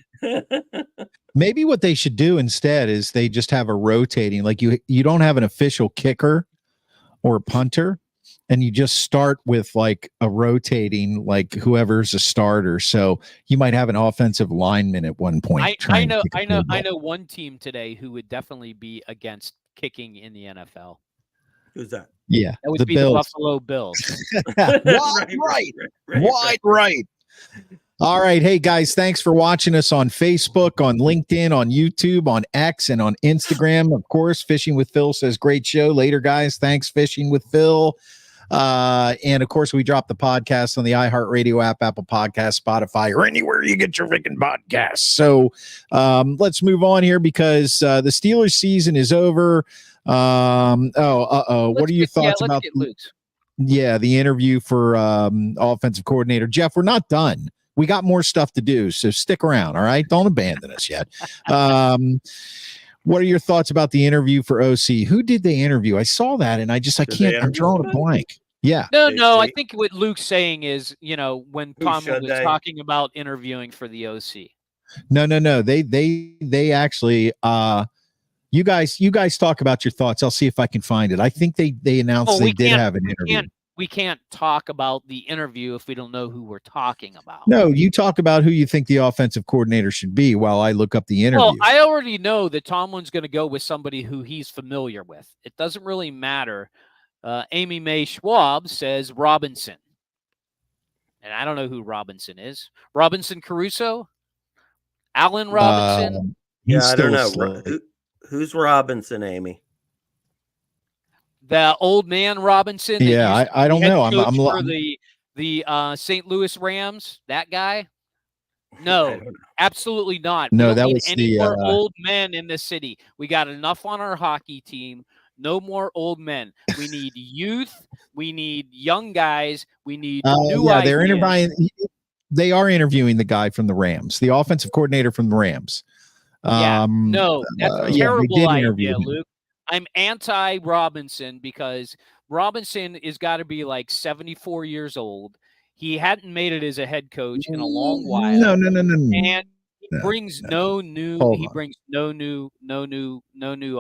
Speaker 2: Maybe what they should do instead is they just have a rotating, like you don't have an official kicker or a punter, and you just start with like a rotating, like whoever's a starter. So you might have an offensive lineman at one point.
Speaker 1: I know one team today who would definitely be against kicking in the NFL.
Speaker 3: Who's that?
Speaker 2: Yeah,
Speaker 1: that would be the Buffalo Bills.
Speaker 2: Right. All right. Hey, guys, thanks for watching us on Facebook, on LinkedIn, on YouTube, on X, and on Instagram. Of course, Fishing with Phil says, great show. Later, guys. Thanks, Fishing with Phil. And, of course, we drop the podcast on the iHeartRadio app, Apple Podcasts, Spotify, or anywhere you get your freaking podcasts. So let's move on here because the Steelers season is over. What are your thoughts about the interview for offensive coordinator? Jeff, we're not done. We got more stuff to do, so stick around, all right? Don't abandon us yet. What are your thoughts about the interview for OC? Who did they interview? I saw that, and I'm drawing a blank. Yeah.
Speaker 1: No. I think what Luke's saying is, when
Speaker 3: Who
Speaker 1: Tomlin
Speaker 3: should
Speaker 1: was
Speaker 3: they?
Speaker 1: talking about interviewing for the OC.
Speaker 2: No. They actually. You guys talk about your thoughts. I'll see if I can find it. I think they announced they did have an interview.
Speaker 1: We can't talk about the interview if we don't know who we're talking about.
Speaker 2: No, you talk about who you think the offensive coordinator should be while I look up the interview.
Speaker 1: Well, I already know that Tomlin's going to go with somebody who he's familiar with. It doesn't really matter. Amy Mae Schwab says Robinson. And I don't know who Robinson is. Robinson Caruso? Allen Robinson?
Speaker 3: Yeah, I don't know. Who's Robinson, Amy?
Speaker 1: The old man Robinson.
Speaker 2: Yeah, I don't know. I'm
Speaker 1: for the St. Louis Rams. That guy? No, absolutely not.
Speaker 2: No, that was
Speaker 1: any more old men in the city. We got enough on our hockey team. No more old men. We need youth. We need young guys. We need new ideas.
Speaker 2: They are interviewing the guy from the Rams, the offensive coordinator from the Rams.
Speaker 1: No, that's a terrible idea, Luke. I'm anti-Robinson because Robinson is got to be like 74 years old. He hadn't made it as a head coach in a long while.
Speaker 2: No.
Speaker 1: And he brings no new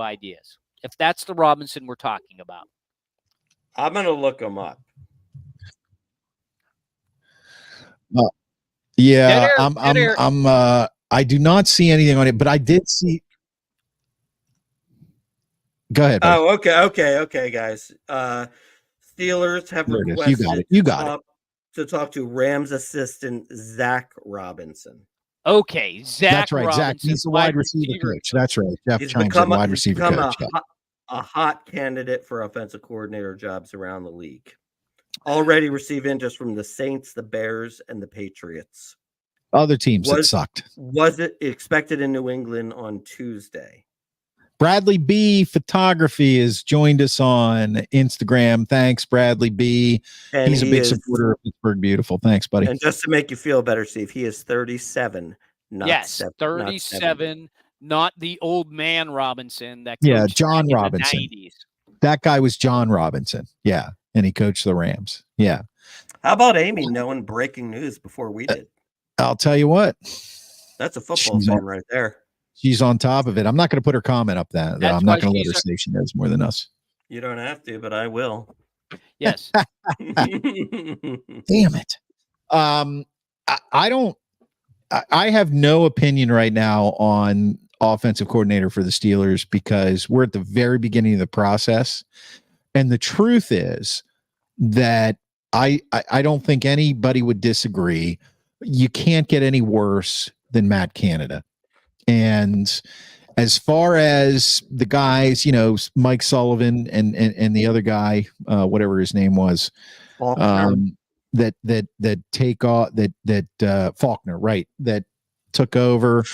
Speaker 1: ideas. If that's the Robinson we're talking about.
Speaker 3: I'm going to look him up.
Speaker 2: Yeah, I do not see anything on it, but I did see. Go ahead. Buddy.
Speaker 3: Oh, okay, guys. Steelers have requested
Speaker 2: you got it.
Speaker 3: To talk to Rams assistant Zach Robinson.
Speaker 1: Okay,
Speaker 2: That's right.
Speaker 1: Robinson,
Speaker 2: Zach, he's the wide receiver coach. That's right. Jeff Chimes, wide receiver coach.
Speaker 3: A hot candidate for offensive coordinator jobs around the league. Already received interest from the Saints, the Bears, and the Patriots.
Speaker 2: Other teams that sucked.
Speaker 3: Was it expected in New England on Tuesday?
Speaker 2: Bradley B. Photography has joined us on Instagram. Thanks, Bradley B. And he's a big supporter of Pittsburgh Beautiful. Thanks, buddy.
Speaker 3: And just to make you feel better, Steve, he is 37.
Speaker 1: Yes, 37. Not the old man Robinson.
Speaker 2: John Robinson. That guy was John Robinson. Yeah, and he coached the Rams. Yeah.
Speaker 3: How about Amy knowing breaking news before we did?
Speaker 2: I'll tell you what.
Speaker 3: That's a football fan right there.
Speaker 2: She's on top of it. I'm not going to put her comment up that I'm not going to let her say she knows more than us.
Speaker 3: You don't have to, but I will.
Speaker 1: Yes.
Speaker 2: Damn it. I have no opinion right now on offensive coordinator for the Steelers because we're at the very beginning of the process. And the truth is that I don't think anybody would disagree. You can't get any worse than Matt Canada. And as far as the guys, Mike Sullivan and the other guy, whatever his name was, that take off that Faulkner, right, that took over,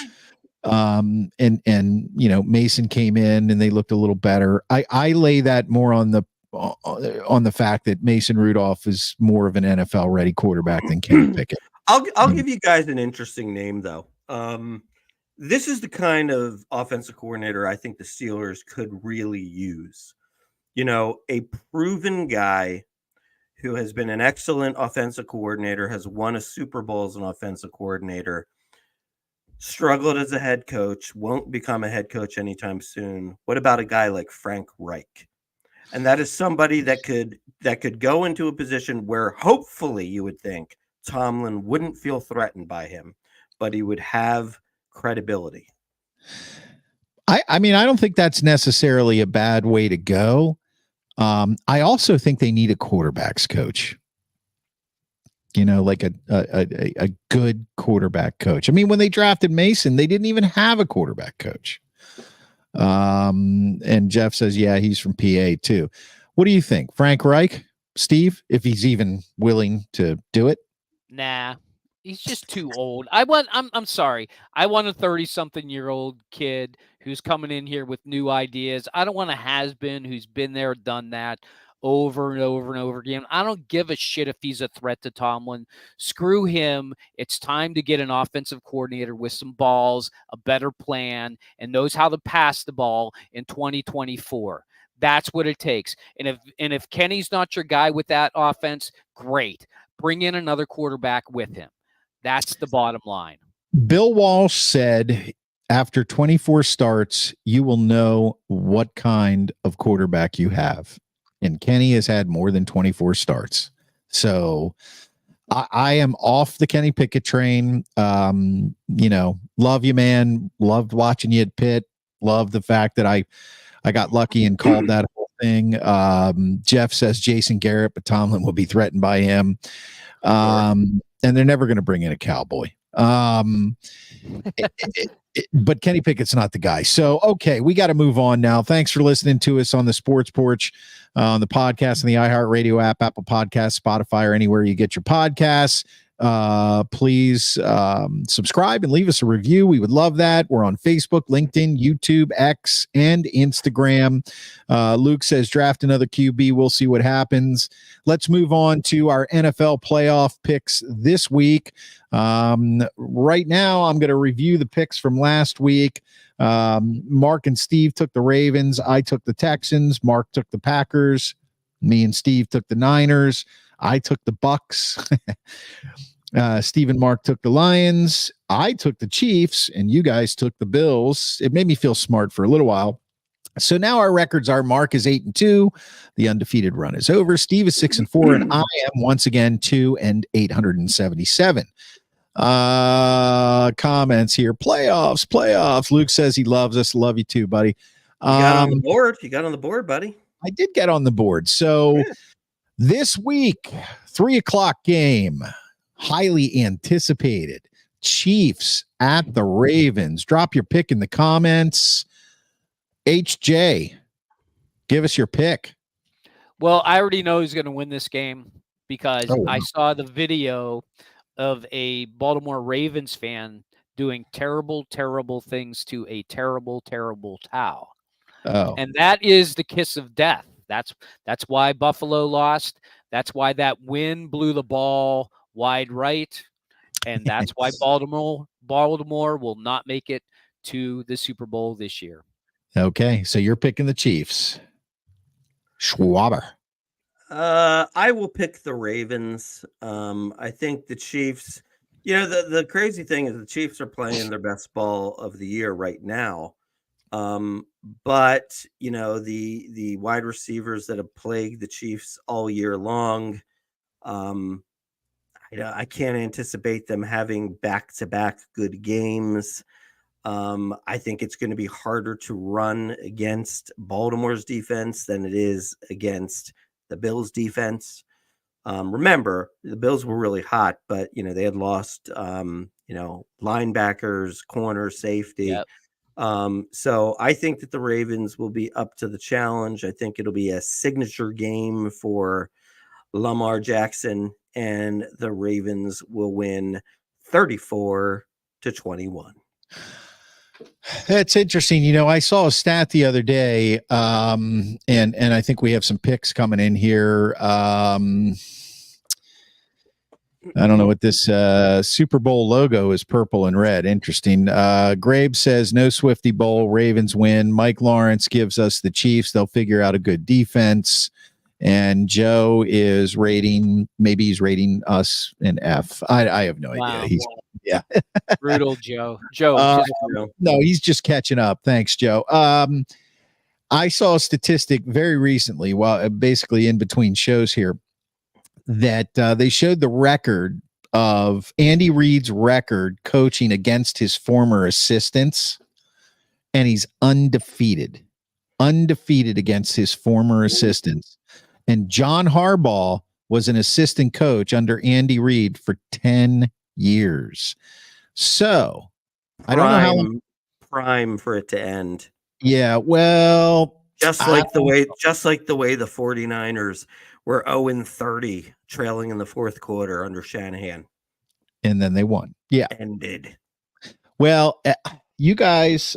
Speaker 2: and Mason came in and they looked a little better. I lay that more on the fact that Mason Rudolph is more of an NFL ready quarterback than Kenny Pickett.
Speaker 3: I'll give you guys an interesting name though. This is the kind of offensive coordinator I think the Steelers could really use. A proven guy who has been an excellent offensive coordinator, has won a Super Bowl as an offensive coordinator, struggled as a head coach, won't become a head coach anytime soon. What about a guy like Frank Reich? And that is somebody that could go into a position where hopefully you would think Tomlin wouldn't feel threatened by him, but he would have credibility.
Speaker 2: I mean, I don't think that's necessarily a bad way to go. I also think they need a quarterbacks coach. Like a good quarterback coach. I mean, when they drafted Mason, they didn't even have a quarterback coach. And Jeff says, yeah, he's from PA too. What do you think? Frank Reich, Steve, if he's even willing to do it?
Speaker 1: Nah. He's just too old. I'm sorry. I want a 30-something-year-old kid who's coming in here with new ideas. I don't want a has-been who's been there, done that over and over and over again. I don't give a shit if he's a threat to Tomlin. Screw him. It's time to get an offensive coordinator with some balls, a better plan, and knows how to pass the ball in 2024. That's what it takes. And if Kenny's not your guy with that offense, great. Bring in another quarterback with him. That's the bottom line.
Speaker 2: Bill Walsh said after 24 starts, you will know what kind of quarterback you have. And Kenny has had more than 24 starts. So I am off the Kenny Pickett train. Love you, man. Loved watching you at Pitt. Love the fact that I got lucky and called that whole thing. Jeff says Jason Garrett, but Tomlin will be threatened by him. And they're never going to bring in a Cowboy. But Kenny Pickett's not the guy. So, okay, we got to move on now. Thanks for listening to us on the Sports Porch, on the podcast and the iHeartRadio app, Apple Podcasts, Spotify, or anywhere you get your podcasts. Please subscribe and leave us a review. We would love that. We're on Facebook, LinkedIn, YouTube, X, and Instagram. Luke says draft another QB. We'll see what happens. Let's move on to our NFL playoff picks this week. Right now, I'm going to review the picks from last week. Mark and Steve took the Ravens. I took the Texans. Mark took the Packers. Me and Steve took the Niners. I took the Bucks. Steve and Mark took the Lions. I took the Chiefs, and you guys took the Bills. It made me feel smart for a little while. So now our records are: Mark is 8-2. The undefeated run is over. Steve is 6-4, and I am once again 2-877. Comments here. Playoffs. Luke says he loves us. Love you too, buddy.
Speaker 3: You got on the board. You got on the board, buddy.
Speaker 2: I did get on the board. So this week, 3:00 game, highly anticipated. Chiefs at the Ravens. Drop your pick in the comments. HJ, give us your pick.
Speaker 1: Well, I already know who's going to win this game because I saw the video of a Baltimore Ravens fan doing terrible, terrible things to a terrible, terrible towel.
Speaker 2: Oh.
Speaker 1: And that is the kiss of death. That's why Buffalo lost. That's why that wind blew the ball wide right. And that's why Baltimore will not make it to the Super Bowl this year.
Speaker 2: Okay, so you're picking the Chiefs. Schwaber.
Speaker 3: I will pick the Ravens. I think the Chiefs, the crazy thing is the Chiefs are playing their best ball of the year right now. But the wide receivers that have plagued the Chiefs all year long, I can't anticipate them having back-to-back good games. I think it's going to be harder to run against Baltimore's defense than it is against the Bills' defense. Remember, the Bills were really hot, but they had lost linebackers, corner, safety.
Speaker 1: Yep.
Speaker 3: So I think that the Ravens will be up to the challenge. I think it'll be a signature game for Lamar Jackson, and the Ravens will win 34-21.
Speaker 2: That's interesting. I saw a stat the other day, and I think we have some picks coming in here. I don't know what this Super Bowl logo is, purple and red. Interesting. Grabe says no Swifty Bowl, Ravens win. Mike Lawrence gives us the Chiefs. They'll figure out a good defense. And Joe is maybe he's rating us an F. I have no idea.
Speaker 1: Brutal Joe.
Speaker 2: No, he's just catching up. Thanks, Joe. I saw a statistic very recently, basically in between shows here, that they showed the record of Andy Reid's record coaching against his former assistants, and he's undefeated against his former assistants. And John Harbaugh was an assistant coach under Andy Reid for 10 years. So I don't know how long.
Speaker 3: Prime for it to end.
Speaker 2: Yeah, well,
Speaker 3: just like the way the 49ers were 0-30 trailing in the fourth quarter under Shanahan.
Speaker 2: And then they won. Yeah.
Speaker 3: Ended.
Speaker 2: Well, you guys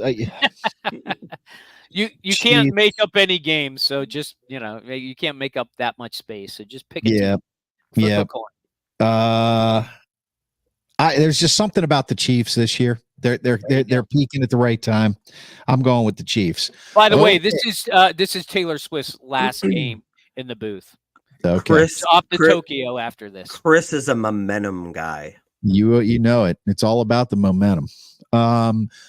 Speaker 1: You can't make up any games, so just you can't make up that much space. So just pick it. Flip a coin.
Speaker 2: There's just something about the Chiefs this year. They're peaking at the right time. I'm going with the Chiefs.
Speaker 1: By the way, this is Taylor Swift's last game in the booth.
Speaker 2: Okay.
Speaker 3: Chris,
Speaker 1: off to Tokyo after this.
Speaker 3: Chris is a momentum guy.
Speaker 2: You know it. It's all about the momentum.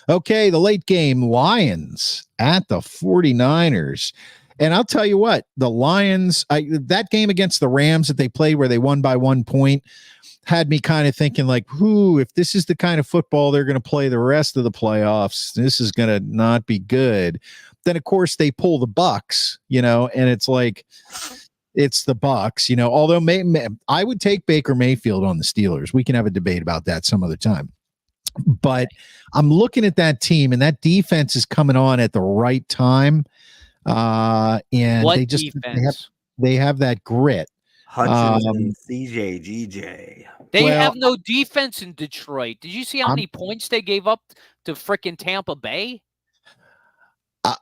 Speaker 2: Okay, the late game, Lions at the 49ers. And I'll tell you what, the Lions, that game against the Rams that they played where they won by 1 point had me kind of thinking like, if this is the kind of football they're going to play the rest of the playoffs, this is going to not be good. Then, of course, they pull the Bucks, and it's like, it's the Bucks, although I would take Baker Mayfield on the Steelers. We can have a debate about that some other time. But I'm looking at that team, and that defense is coming on at the right time. And
Speaker 1: what
Speaker 2: they just
Speaker 1: defense?
Speaker 2: They have that grit.
Speaker 3: Hutchinson, CJ, GJ.
Speaker 1: They have no defense in Detroit. Did you see how many points they gave up to frickin' Tampa Bay?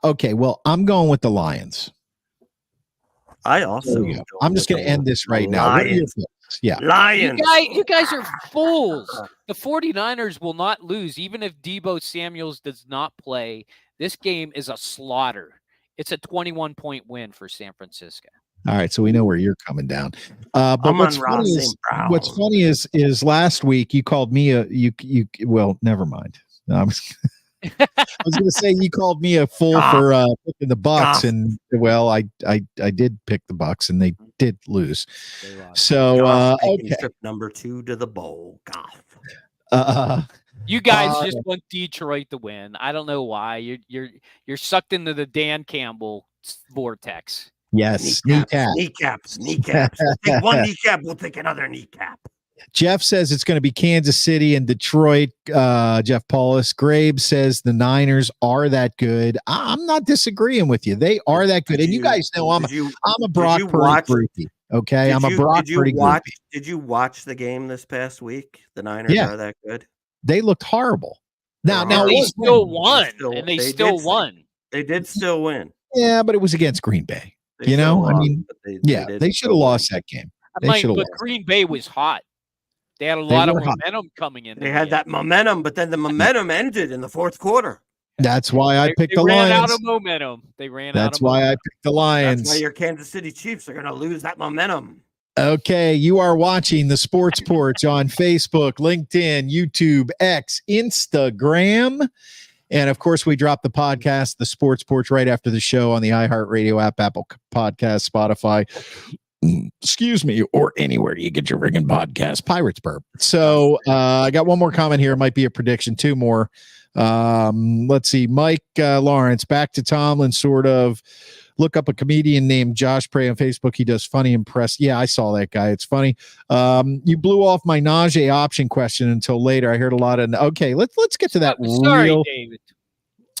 Speaker 2: Okay, well, I'm going with the Lions.
Speaker 3: I also.
Speaker 2: I'm just going to end this right now. What are your thoughts? Yeah,
Speaker 3: Lions.
Speaker 1: You guys are fools. The 49ers will not lose, even if Deebo Samuels does not play. This game is a slaughter. It's a 21-point win for San Francisco.
Speaker 2: All right, so we know where you're coming down. But what's funny is last week you called me well, never mind. I was going to say you called me a fool for picking the Bucks, and I did pick the Bucks, and they did lose. So
Speaker 3: trip number 2 to the bowl.
Speaker 1: You guys just want Detroit to win. I don't know why. You're sucked into the Dan Campbell vortex.
Speaker 2: Yes,
Speaker 3: kneecaps. Take one kneecap, we'll take another kneecap.
Speaker 2: Jeff says it's going to be Kansas City and Detroit. Jeff Paulus. Graves says the Niners are that good. I'm not disagreeing with you. They are that good, and you guys know I'm a Brock Purdy groupie. Okay, I'm a Brock Purdy groupie.
Speaker 3: Did you watch the game this past week? The Niners are that good.
Speaker 2: They looked horrible. Now
Speaker 1: they still won, and they still won.
Speaker 3: They did still win.
Speaker 2: Yeah, but it was against Green Bay. They should have lost that game.
Speaker 1: But Green Bay was hot. They had a lot of momentum coming in.
Speaker 3: They had that momentum, but then the momentum ended in the fourth quarter.
Speaker 2: That's why I picked the
Speaker 1: They
Speaker 2: Lions.
Speaker 1: ran out of momentum.
Speaker 2: That's why I picked the Lions.
Speaker 3: That's why your Kansas City Chiefs are going to lose that momentum.
Speaker 2: Okay, you are watching the Sports Porch on Facebook, LinkedIn, YouTube, X, Instagram. And of course, we drop the podcast, the Sports Porch, right after the show on the iHeartRadio app, Apple Podcast, Spotify, or anywhere you get your friggin' podcast. Pirates burp. So I got one more comment here. It might be a prediction. 2 more. Let's see. Mike Lawrence, back to Tomlin, sort of. Look up a comedian named Josh Prey on Facebook. He does funny impress. Yeah, I saw that guy. It's funny. You blew off my Najee option question until later. I heard a lot of. Okay, let's get to that.
Speaker 1: David.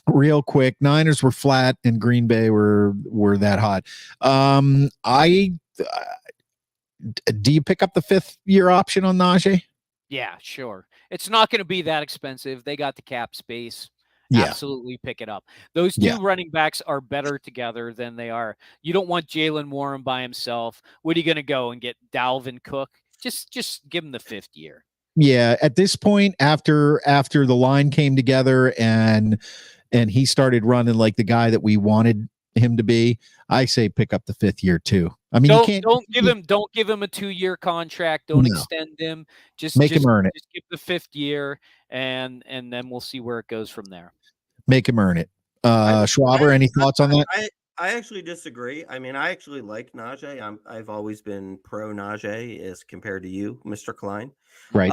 Speaker 2: Real quick. Niners were flat, and Green Bay were that hot. Do you pick up the 5th-year option on Najee?
Speaker 1: Yeah, sure. It's not going to be that expensive. They got the cap space.
Speaker 2: Yeah.
Speaker 1: Absolutely pick it up. Those two running backs are better together than they are. You don't want Jalen Warren by himself. What are you going to go and get Dalvin Cook? Just give him the 5th year.
Speaker 2: Yeah, at this point, after the line came together and he started running like the guy that we wanted him to be, I say pick up the 5th year too. I mean,
Speaker 1: don't give him a 2-year contract. Don't extend him. Just
Speaker 2: make him earn it.
Speaker 1: Just give the 5th year, and then we'll see where it goes from there.
Speaker 2: Make him earn it. Schwaber, any thoughts on that?
Speaker 3: I actually disagree. I mean, I actually like Najee. I've always been pro Najee as compared to you, Mr. Klein.
Speaker 2: Right.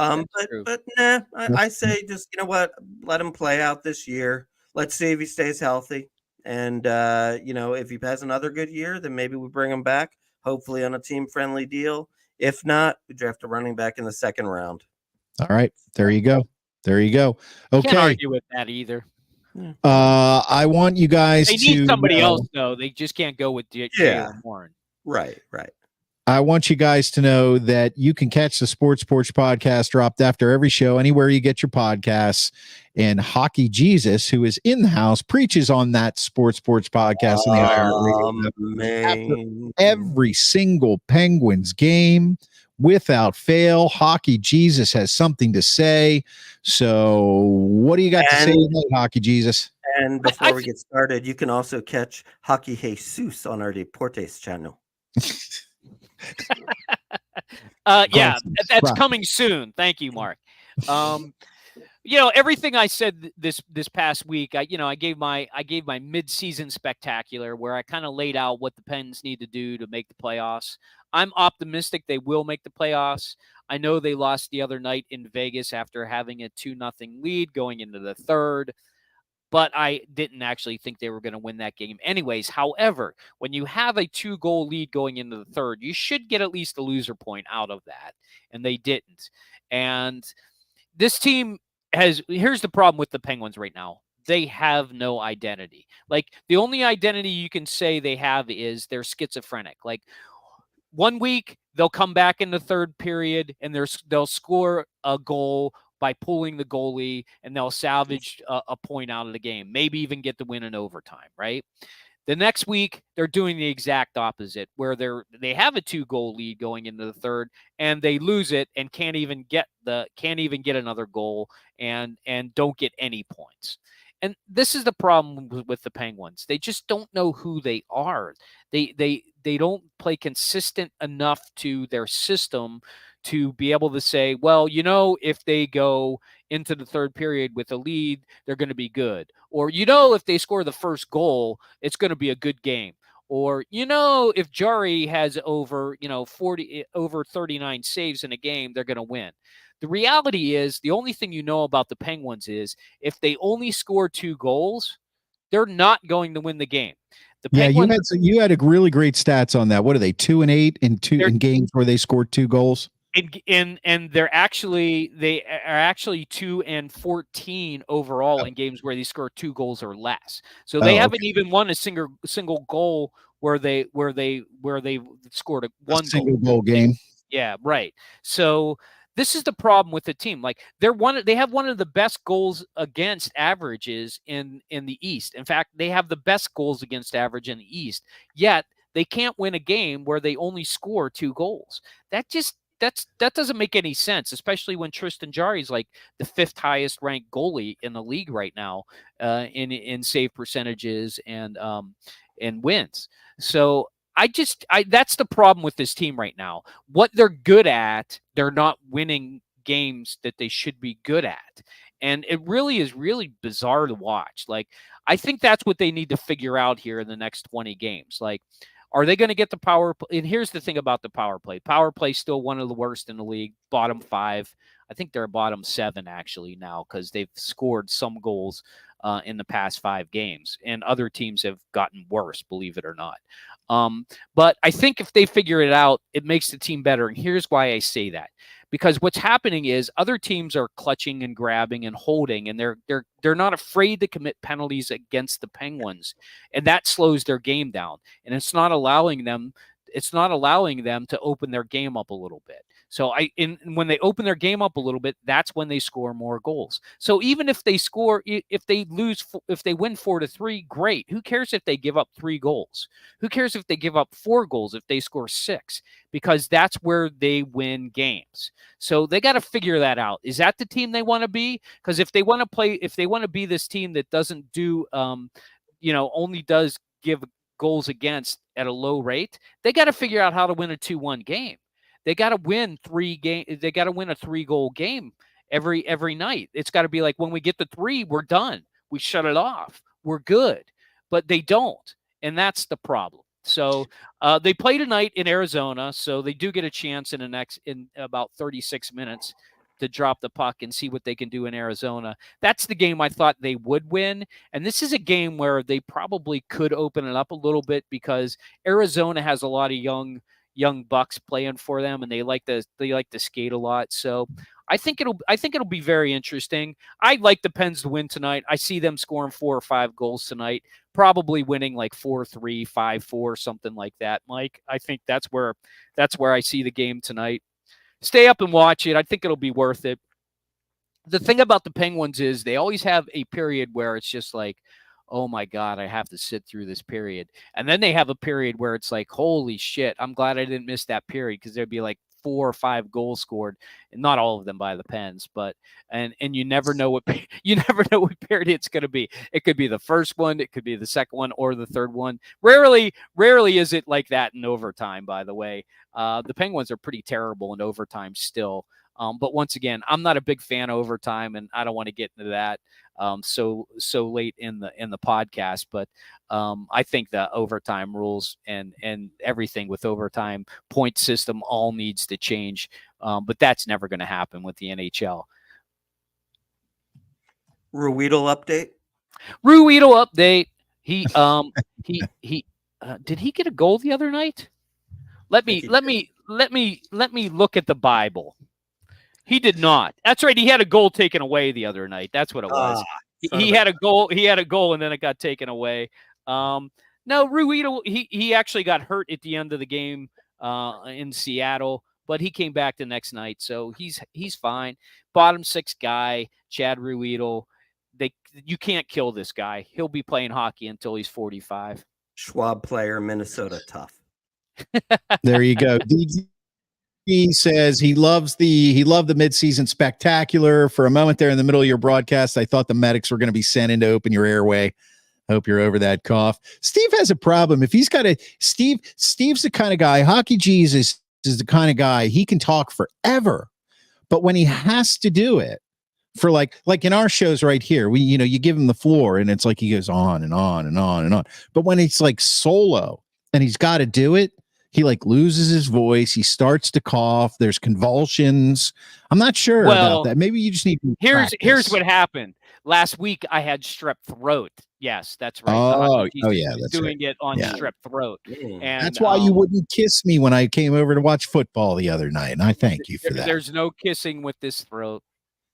Speaker 3: But nah, I say just, you know what, let him play out this year. Let's see if he stays healthy. And, if he has another good year, then maybe we bring him back, hopefully on a team-friendly deal. If not, we draft a running back in the 2nd round.
Speaker 2: All right. There you go. Okay.
Speaker 1: Can't argue with that either.
Speaker 2: I want you guys
Speaker 1: they need somebody else, though. They just can't go with Jalen Warren.
Speaker 3: Right.
Speaker 2: I want you guys to know that you can catch the Sports Porch podcast dropped after every show, anywhere you get your podcasts. And Hockey Jesus, who is in the house, preaches on that Sports Porch podcast in the iHeartRadio. After every single Penguins game, without fail. Hockey Jesus has something to say. So what do you got to say tonight, Hockey Jesus?
Speaker 3: And before we get started, you can also catch Hockey Jesus on our Portrays channel.
Speaker 1: Yeah, that's coming soon. Thank you, Mark. Everything I said this past week, I gave my mid-season spectacular where I kind of laid out what the Pens need to do to make the playoffs. I'm optimistic they will make the playoffs. I know they lost the other night in Vegas after having a 2-0 lead going into the third, but I didn't actually think they were going to win that game anyways. However, when you have a 2-goal lead going into the third, you should get at least a loser point out of that, and they didn't. And this team here's the problem with the Penguins right now. They have no identity. Like, the only identity you can say they have is they're schizophrenic. Like, one week they'll come back in the third period and they'll score a goal by pulling the goalie, and they'll salvage a point out of the game, maybe even get the win in overtime, right? The next week, they're doing the exact opposite, where they have a 2-goal lead going into the third, and they lose it and can't even get another goal and don't get any points. And this is the problem with the Penguins. They just don't know who they are. They don't play consistent enough to their system to be able to say, well, if they go into the third period with a lead, they're going to be good. Or, if they score the first goal, it's going to be a good game. Or, if Jari has over 39 saves in a game, they're going to win. The reality is, the only thing about the Penguins is if they only score 2 goals, they're not going to win the game. The Penguins,
Speaker 2: you had a really great stats on that. What are they, 2-8 in games where they scored 2 goals?
Speaker 1: And they are actually 2-14 overall in games where they score 2 goals or less. So they haven't even won a single goal where they scored a single goal game. Yeah, right. So this is the problem with the team. Like, they have one of the best goals against averages in the East. In fact, they have the best goals against average in the East. Yet they can't win a game where they only score 2 goals. That doesn't make any sense, especially when Tristan Jarry is like the 5th highest ranked goalie in the league right now in save percentages and wins. So that's the problem with this team right now. What they're good at, they're not winning games that they should be good at. And it really is really bizarre to watch. Like, I think that's what they need to figure out here in the next 20 games. Like, are they going to get the power play? And here's the thing about the power play. Power play is still one of the worst in the league, bottom 5. I think they're bottom 7 actually now because they've scored some goals in the past 5 games. And other teams have gotten worse, believe it or not. But I think if they figure it out, it makes the team better. And here's why I say that. Because what's happening is other teams are clutching and grabbing and holding, and they're not afraid to commit penalties against the Penguins, and that slows their game down, and it's not allowing them to open their game up a little bit. So when they open their game up a little bit, that's when they score more goals. So even if they win 4-3, great. Who cares if they give up 3 goals? Who cares if they give up 4 goals if they score 6? Because that's where they win games. So they got to figure that out. Is that the team they want to be? Because if they want to be this team that doesn't do, only does give goals against at a low rate, they got to figure out how to win a 2-1 game. They got to win 3 games. They got to win a 3-goal game every night. It's got to be like, when we get to 3, we're done. We shut it off. We're good. But they don't, and that's the problem. So they play tonight in Arizona, so they do get a chance in about 36 minutes to drop the puck and see what they can do in Arizona. That's the game I thought they would win, and this is a game where they probably could open it up a little bit because Arizona has a lot of young bucks playing for them, and they like to skate a lot. So I think it'll be very interesting. I'd like the Pens to win tonight. I see them scoring 4 or 5 goals tonight, probably winning like 4-3, 5-4, something like that. Mike, I think that's where I see the game tonight. Stay up and watch it. I think it'll be worth it. The thing about the Penguins is they always have a period where it's just like, oh my God, I have to sit through this period. And then they have a period where it's like, holy shit, I'm glad I didn't miss that period, because there'd be like 4 or 5 goals scored, and not all of them by the Pens, but and you never know what period it's going to be. It could be the first one, it could be the second one, or the third one. Rarely is it like that in overtime, by the way. The Penguins are pretty terrible in overtime still. But once again, I'm not a big fan of overtime, and I don't want to get into that so late in the podcast. But I think the overtime rules and everything with overtime point system all needs to change. But that's never going to happen with the NHL.
Speaker 3: Ruedel update.
Speaker 1: He did he get a goal the other night? Let me look at the Bible. He did not. That's right. He had a goal taken away the other night. That's what it was. He had a goal. He had a goal, and then it got taken away. No, Ruedel, he actually got hurt at the end of the game in Seattle, but he came back the next night, so he's fine. Bottom 6 guy, Chad Ruedel. You can't kill this guy. He'll be playing hockey until he's 45.
Speaker 3: Schwab player, Minnesota tough.
Speaker 2: There you go. He says he loved the midseason spectacular. For a moment there in the middle of your broadcast, I thought the medics were going to be sent in to open your airway. Hope you're over that cough. Steve has a problem. If he's got Steve's the kind of guy, Hockey Jesus is the kind of guy, he can talk forever. But when he has to do it for like in our shows right here, you give him the floor and it's like he goes on and on and on and on. But when it's like solo and he's got to do it, he like loses his voice. He starts to cough. There's convulsions. I'm not sure about that. Maybe you just need to
Speaker 1: here's what happened. Last week I had strep throat. Yes, that's right.
Speaker 2: Oh yeah, that's
Speaker 1: doing
Speaker 2: right.
Speaker 1: it on strep throat. And
Speaker 2: that's why you wouldn't kiss me when I came over to watch football the other night. And I thank you for that.
Speaker 1: There's no kissing with this throat.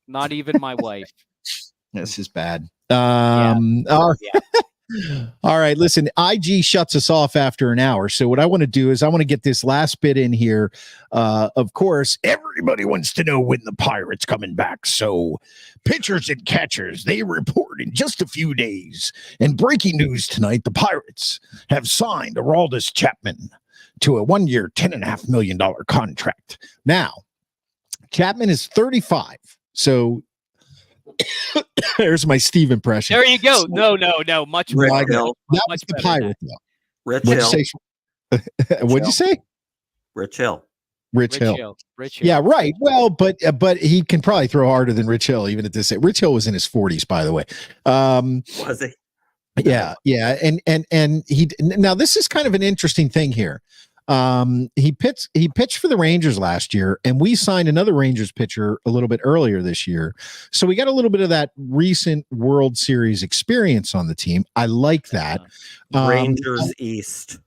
Speaker 1: Not even my wife.
Speaker 2: This is bad. All right, listen, IG shuts us off after an hour. So what I want to do is I want to get this last bit in here. Of course, everybody wants to know when the Pirates coming back. So pitchers and catchers, they report in just a few days. And breaking news tonight, the Pirates have signed Aroldis Chapman to a 1-year, $10.5 million contract. Now, Chapman is 35. So there's my Steve impression.
Speaker 1: There you go. No. Much better.
Speaker 2: That was the Pirate, though.
Speaker 3: Rich Hill.
Speaker 2: What'd you say?
Speaker 3: Rich Hill.
Speaker 2: Rich Hill. Yeah, right. Well, but he can probably throw harder than Rich Hill, even at this age. Rich Hill was in his 40s, by the way.
Speaker 3: Was he?
Speaker 2: Yeah. And he now this is kind of an interesting thing here. He pitched for the Rangers last year, and we signed another Rangers pitcher a little bit earlier this year. So we got a little bit of that recent World Series experience on the team. I like that.
Speaker 3: Rangers East.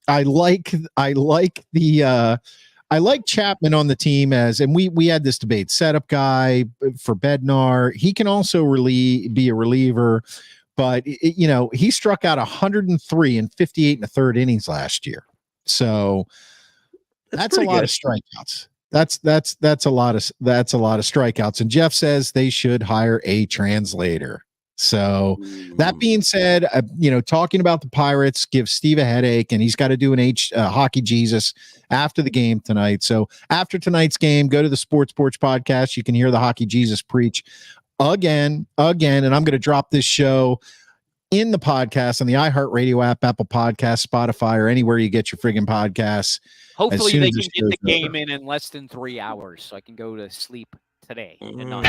Speaker 2: I like Chapman on the team and we had this debate, setup guy for Bednar. He can also be a reliever, but he struck out 103 in 58 and a third innings last year. So that's a lot of strikeouts. That's a lot of strikeouts. And Jeff says they should hire a translator. So that being said, talking about the Pirates gives Steve a headache, and he's got to do an Hockey Jesus after the game tonight. So after tonight's game, go to the Sports Porch podcast. You can hear the Hockey Jesus preach again, and I'm going to drop this show in the podcast on the iHeartRadio app, Apple Podcasts, Spotify, or anywhere you get your friggin' podcasts.
Speaker 1: Hopefully they can get the game in less than 3 hours so I can go to sleep today. And not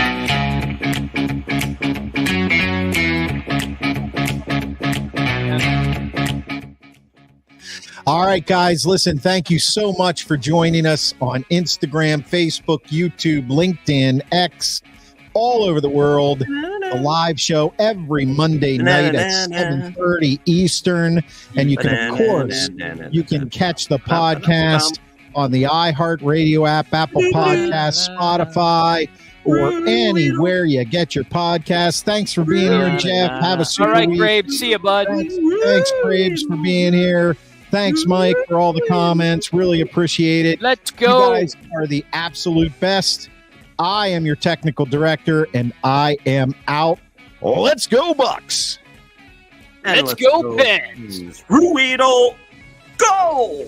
Speaker 2: All right, guys, listen, thank you so much for joining us on Instagram, Facebook, YouTube, LinkedIn, X, all over the world. The live show every Monday night at 7:30 Eastern. And you can, of course, catch the podcast on the iHeartRadio app, Apple Podcasts, Spotify, or anywhere you get your podcasts. Thanks for being here, Jeff. Have a super week.
Speaker 1: All right, Graves. See you, bud.
Speaker 2: Thanks, Graves, for being here. Thanks, Mike, for all the comments. Really appreciate it.
Speaker 1: Let's go.
Speaker 2: You guys are the absolute best. I am your technical director, and I am out. Let's go, Bucks.
Speaker 1: Let's go, Pens.
Speaker 3: Ruedel, go!